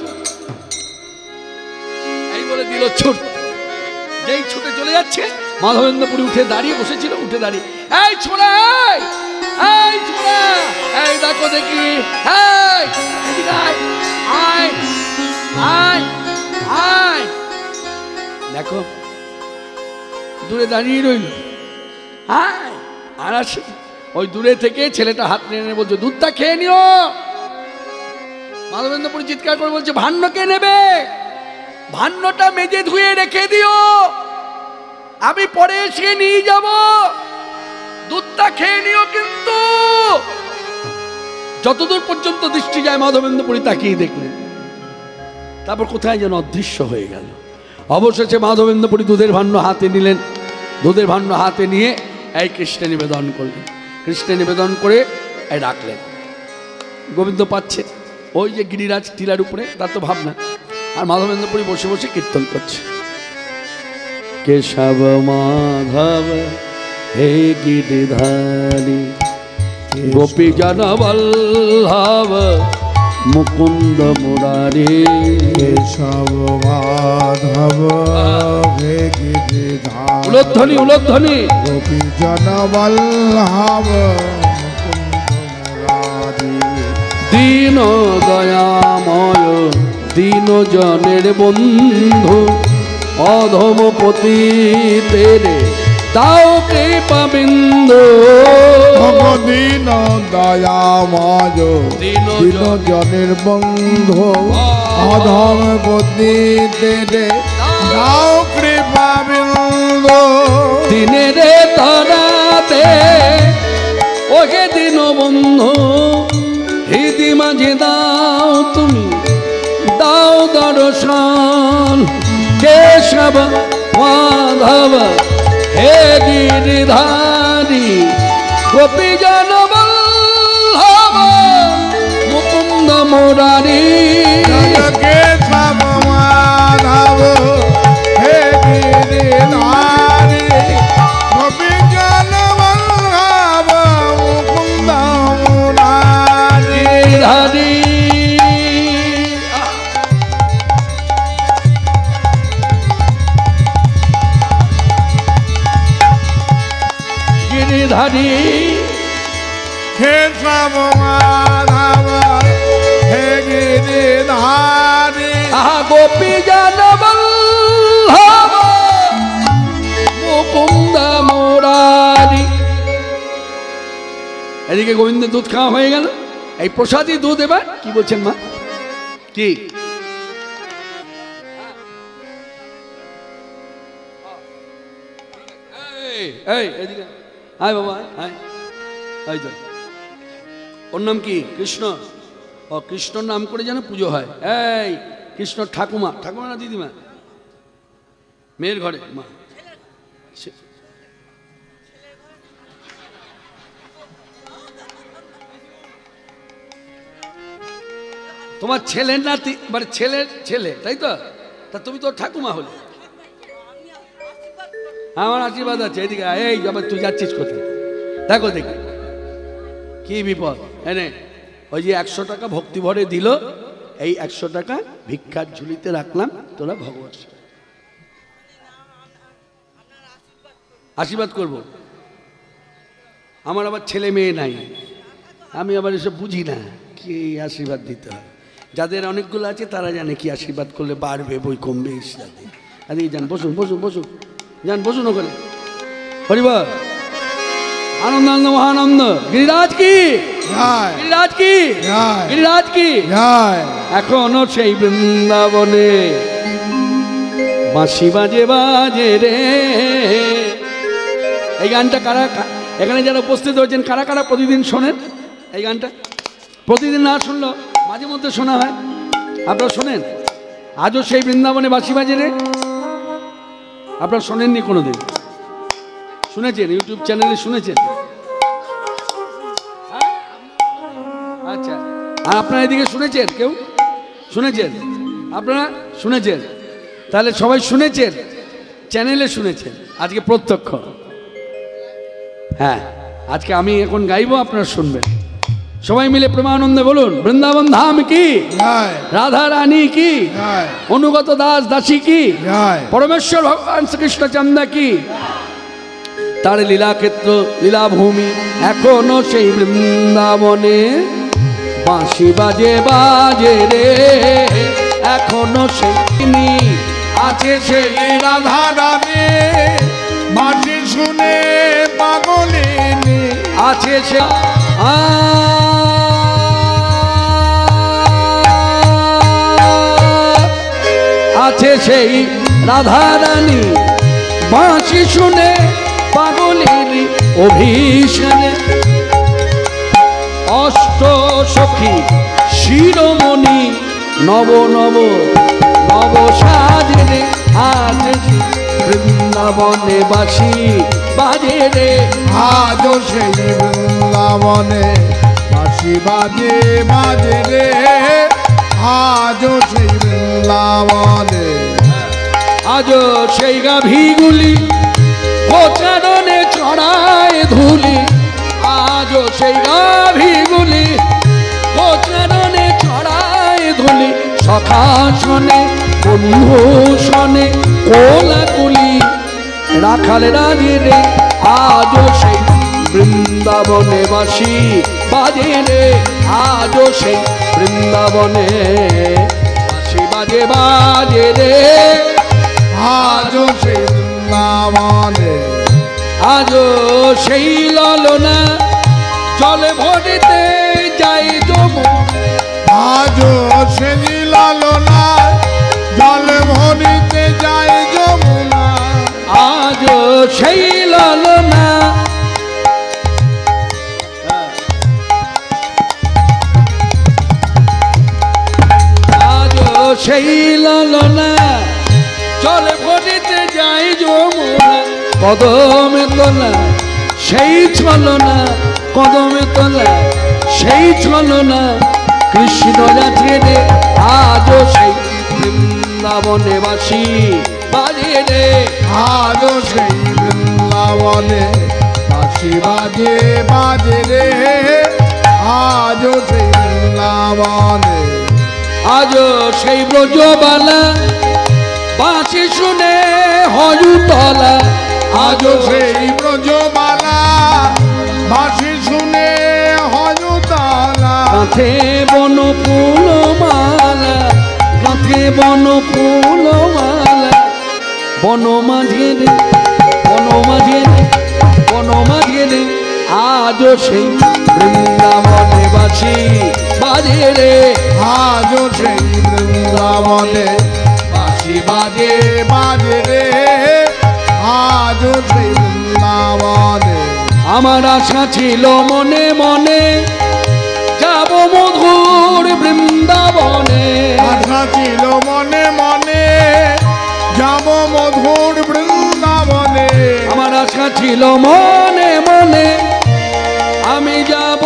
এই বলে দিল ছুট। যেই ছুটে চলে যাচ্ছে, মাধবেন্দ্রপুরী উঠে দাঁড়িয়ে বসেছিল, উঠে দাঁড়িয়ে, এই ছোড়া, এই ছোড়া, এই দেখো দেখি, এই আয় আয় আয় আয়, দেখো দূরে দাঁড়িয়ে রইল, আয় আর আসে। ওই দূরে থেকে ছেলেটা হাত নিয়ে বলছে, দুধটা খেয়ে নিও। মাধবেন্দ্রপুরী চিৎকার করে বলছে, ভাণ্ড কে নেবে, ভাণ্ডটা মেজে ধুয়ে রেখে দিও, আমি পরে এসে নিয়ে যাব, দুধটা খেয়ে নিও। কিন্তু যতদূর পর্যন্ত দৃষ্টি যায় মাধবেন্দ্রপুরী তাকিয়ে দেখলেন, তারপর কোথায় যেন অদৃশ্য হয়ে গেল। অবশেষে মাধবেন্দ্রপুরী দুধের ভাণ্ড হাতে নিলেন, দুধের ভাণ্ড হাতে নিয়ে এই কৃষ্ণে নিবেদন করলেন, কৃষ্ণে নিবেদন করে এই রাখলেন। গোবিন্দ পাচ্ছে, ওই যে গিরিরাজ টিলার উপরে, তার তো ভাবনা, আর মাধবেন্দ্রপুরী বসে বসে কীর্তন করছে, কেশব মাধব হে গিরিধারী গোপী জন বল্লভ মুকুন্দ মুরারি কেশব মাধব হে গিরিধার উলধ্বনি উলধ্বনি গোপী জনবল্লভ মুকুন্দ মুরারি দীন দয়াময় দীন জনের বন্ধু অধম পতিতের তাও কৃপা বিন্দু দীন দয়াময় দীন জনের বন্ধু অধম পতিতে দাও কৃপা বিন্দু দিনের তারাতে ওকে দিন বন্ধু হৃদি মাঝে দাও তুমি দাও দর্শন কেশব মাধব হে গিরিধারী গোপী জনবল্লভ মুকুন্দ মুরারি কেশব মাধব হে গিরিধারী গোপী জনবল্লভ মুকুন্দ মুরারি ধারী গিরিধারী কেশব মাধব হে গিরিধারী গোপী জনবল্লভ মুকুন্দ মুরারি। এদিকে গোবিন্দের দুধ খাওয়া হয়ে গেল, এই প্রসাদী দুধ এবার কি বলছেন মা? কি এদিকে আয় বাবা আয়। এই তো ওর নাম কি? কৃষ্ণ। ও কৃষ্ণর নাম করে যেন পুজো হয়। এই কৃষ্ণ ঠাকুমা, ঠাকুমা না দিদিমা? মেয়ের ঘরে মা। তোমার ছেলের নাতি মানে ছেলের ছেলে, তাই তো? তা তুমি তো ঠাকুমা হলে। আমার আশীর্বাদ আছে। এদিকে এই আবার তুই যাচ্ছিস কোথায়? দেখো দেখি কি বিপদ। এনে ওই যে 100 টাকা ভক্তি ভরে দিল, এই 100 টাকা ভিক্ষার ঝুলিতে রাখলাম, তোরা ভগবান আশীর্বাদ করব। আমার আবার ছেলে মেয়ে নাই, আমি আবার এসব বুঝি না কি আশীর্বাদ দিতে হয়। যাদের অনেকগুলো আছে তারা জানে কি আশীর্বাদ করলে বাড়বে বই কমবে ইত্যাদি। আরে যান বসুন বসুন বসুন, যান বসুন ওখানে। হরিবল আনন্দ আনন্দ মহানন্দ। গিরিরাজ কি গিরিরাজ কি গিরিরাজ কি। এখনো সেই বৃন্দাবনে বাঁশি বাজে বাজে রে। এই গানটা কারা এখানে যারা উপস্থিত হয়েছেন কারা কারা প্রতিদিন শোনেন এই গানটা? প্রতিদিন না শুনলো মাঝে মধ্যে শোনা হয়, আপনারা শোনেন? আজও সেই বৃন্দাবনে বাঁশি বাজে রে। আপনারা শোনেননি কোনোদিন? শুনেছেন? ইউটিউব চ্যানেলে শুনেছেন? আচ্ছা, আর আপনারা এদিকে শুনেছেন? কেউ শুনেছেন? আপনারা শুনেছেন? তাহলে সবাই শুনেছেন, চ্যানেলে শুনেছেন, আজকে প্রত্যক্ষ। হ্যাঁ, আজকে আমি এখন গাইবো, আপনারা শুনবেন। সবাই মিলে প্রেমানন্দে বলুন, বৃন্দাবন ধাম কি, রাধা রানী কি, অনুগত দাস দাসী কি, পরমেশ্বর ভগবান শ্রীকৃষ্ণ চন্দ্র কি, তার লীলাক্ষেত্র লীলাভূমি এখনো সেই বৃন্দাবনে বাঁশি বাজে বাজে রে। এখনো সেই আছে সেই রাধা রানী বাঁশি শুনে পাগলিনী আছে সে আছে সেই রাধা রানী বাঁশি শুনে পাগলিনী অভিশানে। অষ্ট সখী শিরোমণি নব নব নব সাজে আজ বৃন্দাবনে বাঁশি বাজে রে। আজ সেই বৃন্দাবনে বাঁশি বাজে বাজে রে। আজ সেই বৃন্দাবনে আজ সেই গাভীগুলি গোচরণে চড়ায় ধুলি। আজ সেই গাভীগুলি গোচরণে চড়ায় ধুলি সখা শনে বন্ধু শনে কোলাকুলি রাখাল রাজে রে আজও সেই বৃন্দাবনে বাসি বাজে রে আজও সেই বৃন্দাবনে বাসি বাজে বাজে রে আজও সেই বৃন্দাবনে আজও সেই ললনা জলে ভরিতে যাই যমুনা আজও সেই লালনা জল ভরিতে যায় যমুনা আজও সেই ললনা আজও সেই ললনা জলে ভরিতে যাই যমুনা কদমে তোলা সেই ছলনা কদমে তোলা সেই ছলনা কৃষ্ণ যাচ্ছে রে আজও সেই বৃন্দাবনে বাসি বাজে রে আজও সেই বৃন্দাবনে বাঁশি বাজে বাজে রে আজও সেই বৃন্দাবনে আজও সেই ব্রজবালা বাঁশি শুনে হজুতলা আজও সেই ব্রজবালা বাঁশি শুনে হজুতলা কাঁথে বন ফুলমালা কাঁথে বন ফুলমালা বন মাঝে রে বন মাঝে রে বন মাঝে রে আজও সেই বৃন্দাবনে বাসি বাজে রে আজও সেই বৃন্দাবনে বাঁশি বাজে বাজে রে আজও সেই বৃন্দাবনে আমার আশা ছিল মনে মনে যাব মধুর বৃন্দাবনে আশা ছিল মনে মনে যাব মধুর বৃন্দাবনে আমার আশা ছিল মনে মনে আমি যাব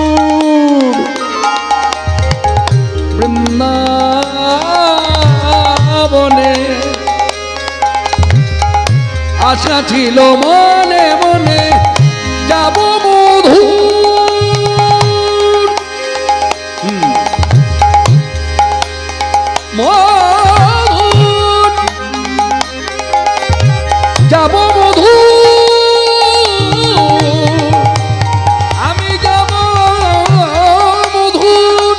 মধুর বৃন্দাবনে আশা ছিল মনে মনে যাব মধুর মধুর যাব মধুর আমি যাব মধুর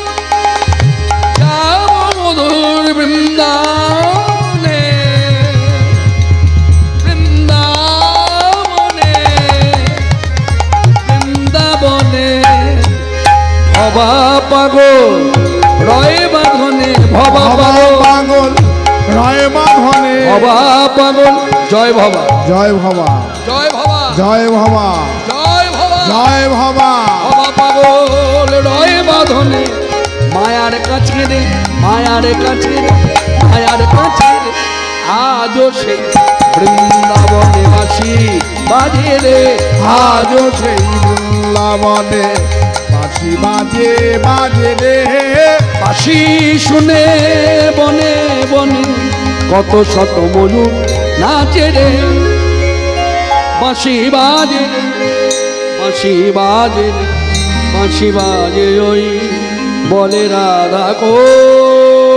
যাব মধুর বৃন্দাবনে বৃন্দাবনে বৃন্দাবনে ভবা পাগল রয় বাঁধনে ভবা পাগল রয় বাঁধনে ভবা পাগল জয় ভবা জয় ভবা জয় ভবা জয় ভবা জয় ভবা জয় ভবা ভবা পাগল রয় বাঁধনে মায়ার কাছে রে মায়ার কাছে রে মায়ার কাছে রে আজও সেই বৃন্দাবনে বাসি বাজে রে আজও সেই বৃন্দাবনে বাঁশি বাজে বাজে রে বাসি শুনে বনে বনে কত শত ময়ূর নাচে রে বাঁশি বাজে রে বাঁশি বাজে রে বাঁশি বাজে ওই বলে রাধা কই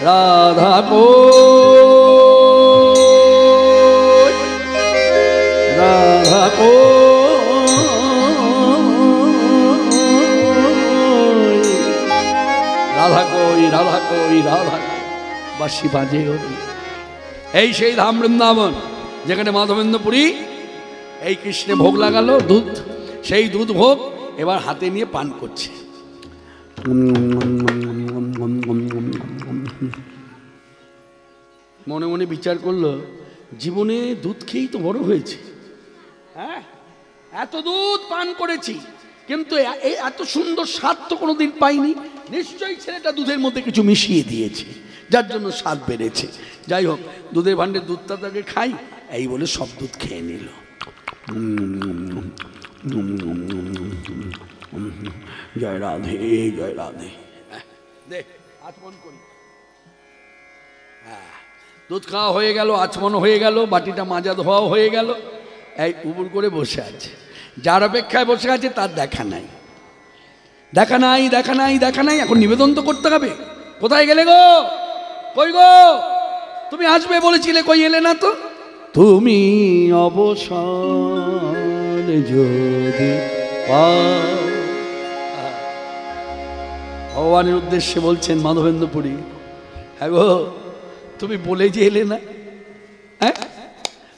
রাধা কই রাধা কই রাধা কই রাধা কই রাধা বাঁশি বাজে ওই এই সেই ধাম বৃন্দাবন যেখানে মাধবেন্দ্রপুরী এই কৃষ্ণে ভোগ লাগালো দুধ সেই দুধ ভোগ এবার হাতে নিয়ে পান করছে মনে মনে বিচার করলো জীবনে দুধ খেয়েই তো বড় হয়েছে হ্যাঁ এত দুধ পান করেছি কিন্তু এত সুন্দর স্বাদ তো কোনোদিন পাইনি নিশ্চয়ই ছেলেটা দুধের মধ্যে কিছু মিশিয়ে দিয়েছে যার জন্য স্বাদ বেড়েছে যাই হোক দুধের ভাণ্ডের দুধটা তাকে খাই এই বলে সব দুধ খেয়ে নিল জয় রাধে জয় রাধে দে আচমন করি দুধ খাওয়া হয়ে গেল, আচমন হয়ে গেল, বাটিটা মাজা ধোয়াও হয়ে গেল, এই উবুর করে বসে আছে। যার অপেক্ষায় বসে আছে তার দেখা নাই, দেখা নাই, দেখা নাই, দেখা নাই। এখন নিবেদন তো করতে হবে। কোথায় গেলে গো? কই গো? তুমি আসবে বলেছিলে, কই এলে না তো? তুমি অবসর যদি পাও। ভগবানের উদ্দেশ্যে বলছেন মাধবেন্দ্রপুরী, হ্যাঁ গো তুমি বলে যে এলে না, হ্যাঁ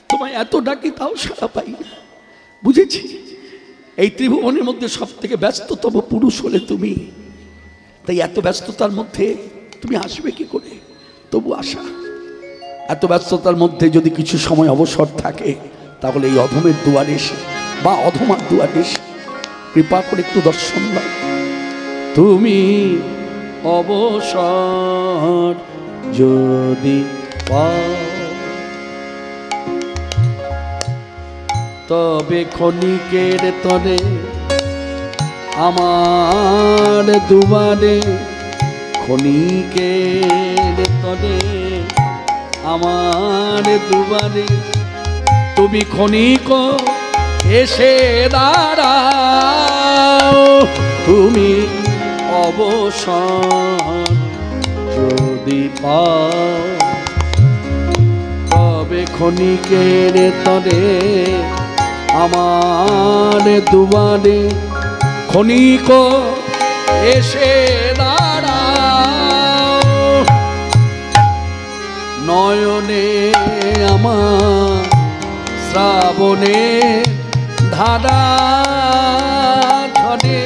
তোমায় এত ডাকি তাও সাড়া পাই না। বুঝেছি এই ত্রিভুবনের মধ্যে সব থেকে ব্যস্ততম পুরুষ হলে তুমি, তাই এত ব্যস্ততার মধ্যে তুমি আসবে কি করে? তবু আসা। এত ব্যস্ততার মধ্যে যদি কিছু সময় অবসর থাকে তাহলে এই অধমের দুয়ারে এসে বা অধমার দুয়ারে এসে কৃপা করে একটু দর্শন দাও। তুমি অবসর যদি পাও তবে ক্ষণিকের তরে আমার দুয়ারে, ক্ষণিকের তরে আমার দুয়ারে তুমি ক্ষণিক এসে দাঁড়াও। তুমি অবসর যদি পাও তবে ক্ষণিকের তরে আমার দুয়ারে ক্ষণিক এসে দাঁড়াও। নয়নে আমার শ্রাবণে ধারা ঝরে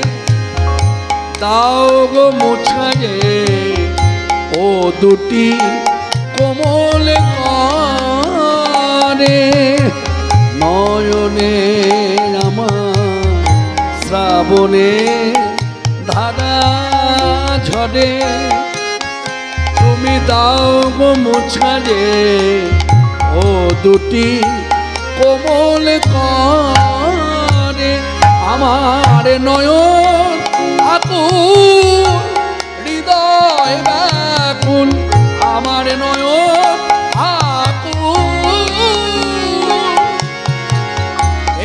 দাও গো মুছায়ে ও দুটি কোমল করে। নয়নে আমার শ্রাবণে ধারা ঝরে তুমি দাও গো মুছায়ে ও দুটি কোমল করে। আমার নয়ন আকুল হৃদয় ব্যাকুল, আমার নয়ন আকুল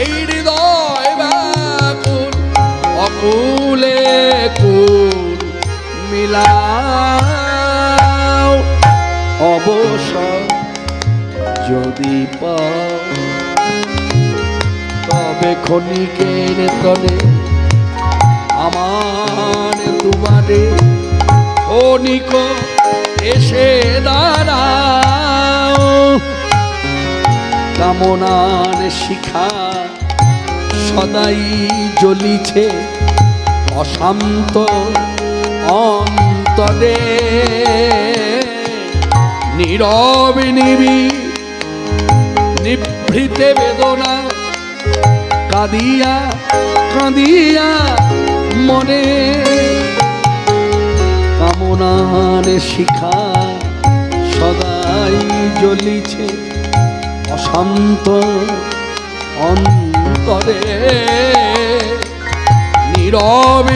এই হৃদয় ব্যাকুল, অকুলে কুল মিলাও। অবসর যদি পাও তবে ক্ষণিকের তরে আমার দুয়ারে ক্ষণিক এসে দাঁড়াও। কামনার শিখা সদাই জ্বলিছে অশান্ত অন্তরে, নীরব নিভৃতে বেদনা কাঁদিয়া কাঁদিয়া মনে। কামনার শিখা সদাই জ্বলিছে অশান্ত অন্তরে, নীরব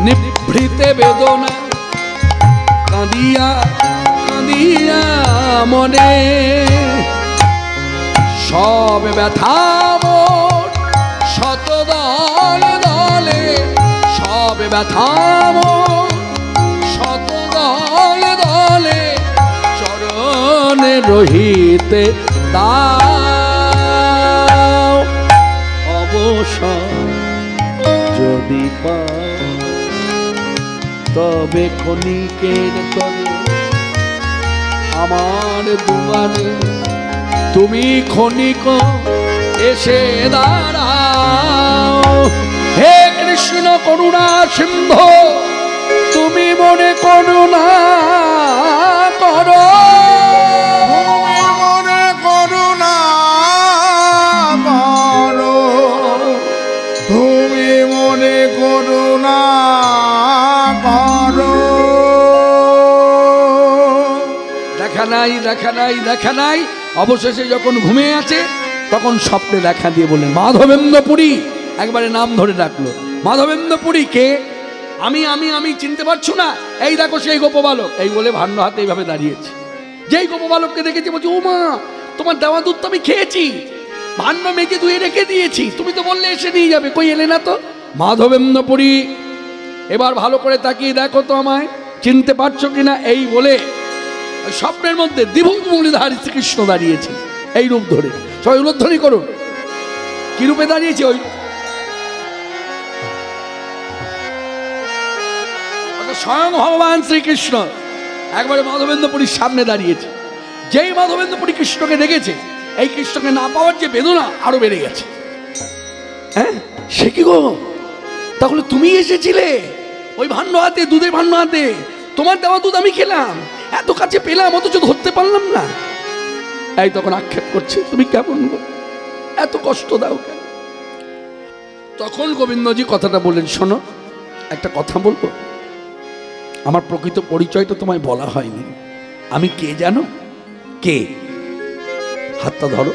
নিভৃতে বেদনা কাঁদিয়া কাঁদিয়া মনে। সব ব্যথা মোর শত দলে দলে, সব ব্যথা মোর শত দলে দলে চরণে রহিতে দাও। অবসর যদি পাও তবে ক্ষণিকের তরে আমার দুয়ারে তুমি ক্ষণিক এসে দাঁড়াও। হে কৃষ্ণ করুণা সিন্ধু তুমি মনে করুণা করো, তুমি মনে করুণা করো, তুমি মনে করুণা করো। দেখা নাই, দেখা নাই, দেখা নাই। অবশেষে যখন ঘুমিয়ে আছে তখন স্বপ্নে দেখা দিয়ে বললেন মাধবেন্দ্রপুরী, একবারে নাম ধরে ডাকলো। মাধবেন্দ্রপুরী কে? আমি আমি আমি চিনতে পারছো না? এই দেখো সেই গোপবালক। এই বলে ভাণ্ড হাতে এইভাবে দাঁড়িয়েছে। যেই গোপবালককে দেখেছি বলছি, ও মা, তোমার দেওয়া দুধ তো আমি খেয়েছি, ভান্ড মেজে ধুয়ে রেখে দিয়েছি, তুমি তো বললে এসে নিয়ে যাবে, কই এলে না তো। মাধবেন্দ্রপুরী এবার ভালো করে তাকিয়ে দেখো তো আমায় চিনতে পারছো কিনা। এই বলে স্বপ্নের মধ্যে দ্বিভুজমূলীধারী শ্রীকৃষ্ণ দাঁড়িয়েছে এই রূপ ধরে। সবাই উলধ্বনি করুন, কি রূপে দাঁড়িয়েছে? ওই স্বয়ং ভগবান শ্রীকৃষ্ণ একবারে মাধবেন্দ্রপুরীর সামনে দাঁড়িয়েছে। যেই মাধবেন্দ্রপুরী কৃষ্ণকে দেখেছে, এই কৃষ্ণকে না পাওয়ার যে বেদনা আরো বেড়ে গেছে। হ্যাঁ, সে কি গো, তাহলে তুমি এসেছিলে ওই ভাণ্ড হাতে, দুধের ভাণ্ড হাতে, তোমার দেওয়া দুধ আমি খেলাম, এত কাছে পেলাম, অথচ ধরতে পারলাম না। এই তখন আক্ষেপ করছে, তুমি কেমন গো, এত কষ্ট দাও কেন? তখন গোবিন্দজি কথাটা বললেন, শোনো, একটা কথা বলবো, আমার প্রকৃত পরিচয়টা তোমায় বলা হয়নি। আমি কে জানো? কে? হাতটা ধরো।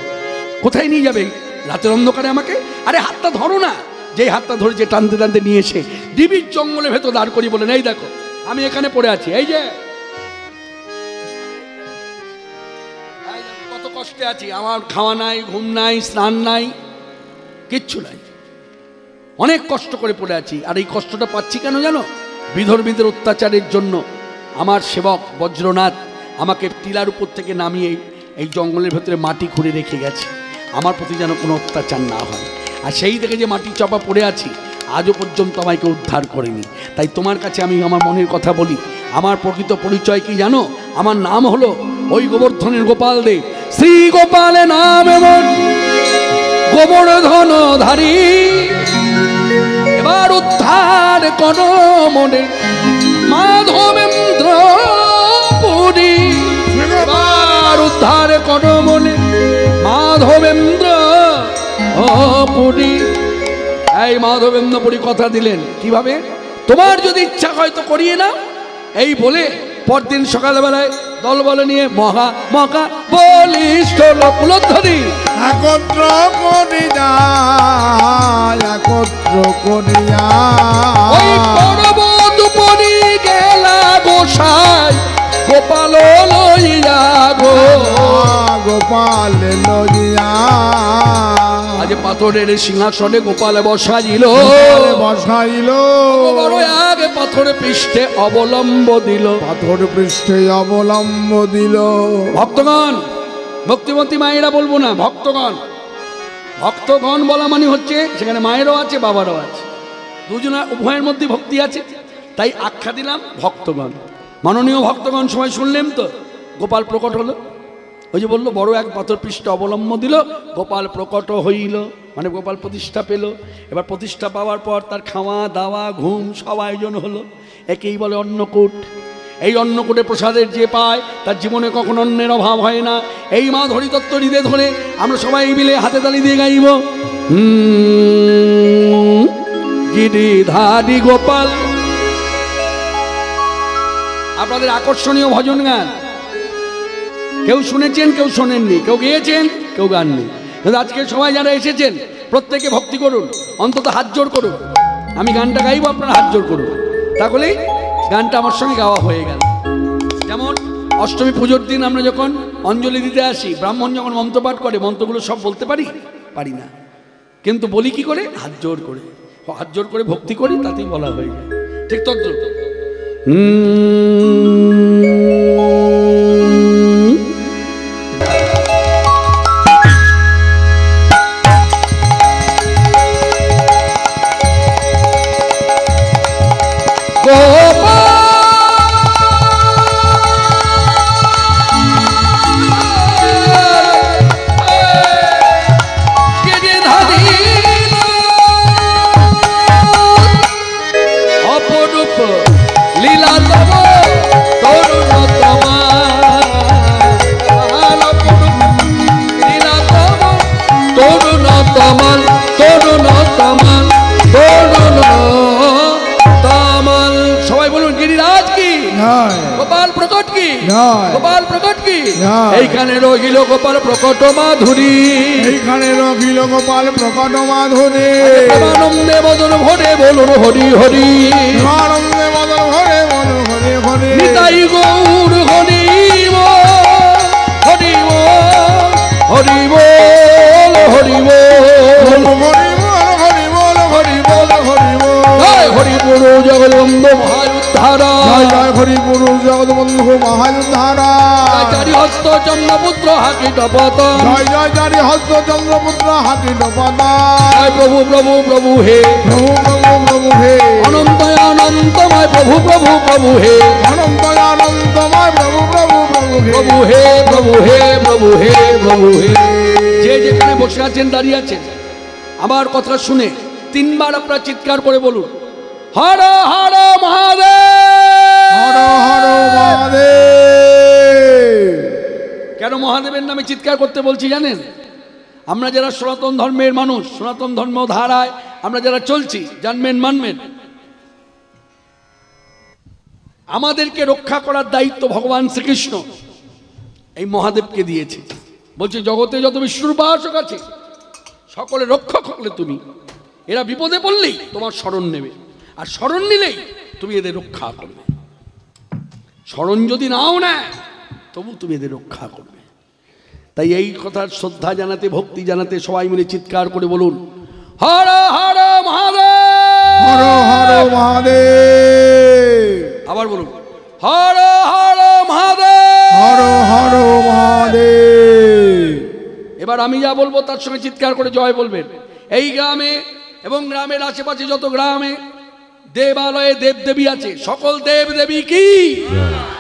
কোথায় নিয়ে যাবে রাতের অন্ধকারে আমাকে? আরে হাতটা ধরো না। যেই হাতটা ধরেছে টানতে টানতে নিয়ে এসে ডিবির জঙ্গলের ভেতর দাঁড় করি, বলেন, এই দেখো আমি এখানে পড়ে আছি, এই যে কত কষ্টে আছি, আমার খাওয়া নাই, ঘুম নাই, স্নান নাই, কিচ্ছু নাই, অনেক কষ্ট করে পড়ে আছি। আর এই কষ্টটা পাচ্ছি কেন জানো? বিধর্মীদের অত্যাচারের জন্য। আমার সেবক বজ্রনাথ আমাকে টিলার উপর থেকে নামিয়ে এই জঙ্গলের ভেতরে মাটি খুঁড়ে রেখে গেছে, আমার প্রতি যেন কোনো অত্যাচার না হয়। আর সেই থেকে যে মাটি চাপা পড়ে আছি, আজও পর্যন্ত আমাকে উদ্ধার করেনি। তাই তোমার কাছে আমি আমার মনের কথা বলি। আমার প্রকৃত পরিচয় কি জানো? আমার নাম হলো ওই গোবর্ধনের গোপাল দেব। শ্রী গোপালে নাম এমন গোবর্ধনধারী, এবার উদ্ধার কোন মনে মাধবেন্দ্র পুরী, এবার উদ্ধার কোন মনে মাধবেন্দ্র পুরী। এই মাধবেন্দ্র পুরী কথা দিলেন কিভাবে? তোমার যদি ইচ্ছা হয় তো করিয়ে না। এই বলে পরদিন সকালবেলায় দল বলে নিয়ে মহা বলিষ্ঠ লোকধ্বনি একত্র করিয়া, একত্র করিয়া ওই পর্বত পরি গেলা গোসাই গোপাল লইয়া গো, গোপাল লইয়া আজ পাথরের সিংহাসনে গোপাল বসাইল, বসাইল, বড় আগে পাথর পৃষ্ঠে অবলম্ব দিল, পাথর পৃষ্ঠে অবলম্ব দিল। ভক্তগণ, ভক্তিমতী মায়েরা বলবো না, ভক্তগণ। ভক্তগণ বলা মানে হচ্ছে সেখানে মায়েরও আছে, বাবারও আছে, দুজনের উভয়ের মধ্যে ভক্তি আছে, তাই আখ্যা দিলাম ভক্তগণ। মাননীয় ভক্তগণ, সবাই শুনলেন তো? গোপাল প্রকট হলো, ওই যে বললো বড় এক পাথর পৃষ্ঠে অবলম্ব দিল, গোপাল প্রকট হইল, মানে গোপাল প্রতিষ্ঠা পেল। এবার প্রতিষ্ঠা পাওয়ার পর তার খাওয়া দাওয়া ঘুম সব আয়োজন হলো, একেই বলে অন্নকূট। এই অন্নকূটে প্রসাদের যে পায় তার জীবনে কখনো অন্যের অভাব হয় না। এই মা ধরিতত্ত্ব হৃদয়ে ধরে আমরা সবাই মিলে হাতে তালি দিয়ে গাইব, গিরিধারী গোপাল। আপনাদের আকর্ষণীয় ভজন গান কেউ শুনেছেন, কেউ শোনেননি, কেউ গেয়েছেন, কেউ গাননি। কিন্তু আজকে সবাই যারা এসেছেন প্রত্যেকে ভক্তি করুন, অন্তত হাত জোড় করুন। আমি গানটা গাইব, আপনারা হাত জোড় করুন, তাহলেই গানটা আমার সঙ্গে গাওয়া হয়ে গেল। যেমন অষ্টমী পুজোর দিন আমরা যখন অঞ্জলি দিতে আসি, ব্রাহ্মণ যখন মন্ত্রপাঠ করে, মন্ত্রগুলো সব বলতে পারি না, কিন্তু বলি কি করে? হাত জোড় করে, হাত জোড় করে ভক্তি করি, তাতেই বলা হয়ে যায়। ঠিক তদ্রুপ গোপাল প্রকট কি, গোপাল প্রকট কি, এইখানে রহিল গোপাল প্রকট মাধুরী, এইখানে রহিল গোপাল প্রকট মাধুরী। আনন্দে বদন ভরে বলুন হরি হরি, আনন্দে বদন ভরে বলুন হরি হরি, নিতাই গৌর হরি বন্ধু মহাউদ্ধারা, জয় জয় হরি গুরু জগৎবন্ধু মহাউদ্ধারা, চারি হস্ত চন্দ্রপুত্র হাতি টপত, জয় জয় জারি হস্ত চন্দ্রপুত্র হাতি ডপদা, জয় প্রভু প্রভু প্রভু হে, প্রভু প্রভু প্রভু হে, অনন্ত অনন্তময় প্রভু প্রভু প্রভু হে, অনন্ত আনন্দময় প্রভু প্রভু প্রভু হে, প্রভু হে প্রভু হে প্রভু হে প্রভু হে। যে যেখানে বসে আছেন দাঁড়িয়ে আছেন, আমার কথা শুনে তিনবার আপনারা চিৎকার করে বলুন হর হর মহাদেব। হর হর মহাদেব। কেন মহাদেবের নামে চিৎকার করতে বলছি জানেন? আমরা যারা সনাতন ধর্মের মানুষ, সনাতন ধর্ম ধারায় আমরা যারা চলছি, জানবেন মানবেন, আমাদেরকে রক্ষা করার দায়িত্ব ভগবান শ্রীকৃষ্ণ এই মহাদেবকে দিয়েছে। বলছে জগতে যত বিষ্ণুর উপাসক আছে সকলে রক্ষক হলে তুমি, এরা বিপদে পড়লেই তোমার শরণ নেবে, আর শরণ নিলেই তুমি এদের রক্ষা করবে। শরণ যদি নাও নেয় তবু তুমি এদের রক্ষা করবে। তাই এই কথার শ্রদ্ধা জানাতে, ভক্তি জানাতে সবাই মিলে চিৎকার করে বলুন হর হর মহাদেব। হর হর মহাদেব। আবার বলুন হর হর মহাদেব। হর হর মহাদেব। এবার আমি যা বলবো তার সঙ্গে চিৎকার করে জয় বলবেন। এই গ্রামে এবং গ্রামের আশেপাশে যত গ্রামে দেবালয়ে দেবদেবী আছে, সকল দেবদেবী কি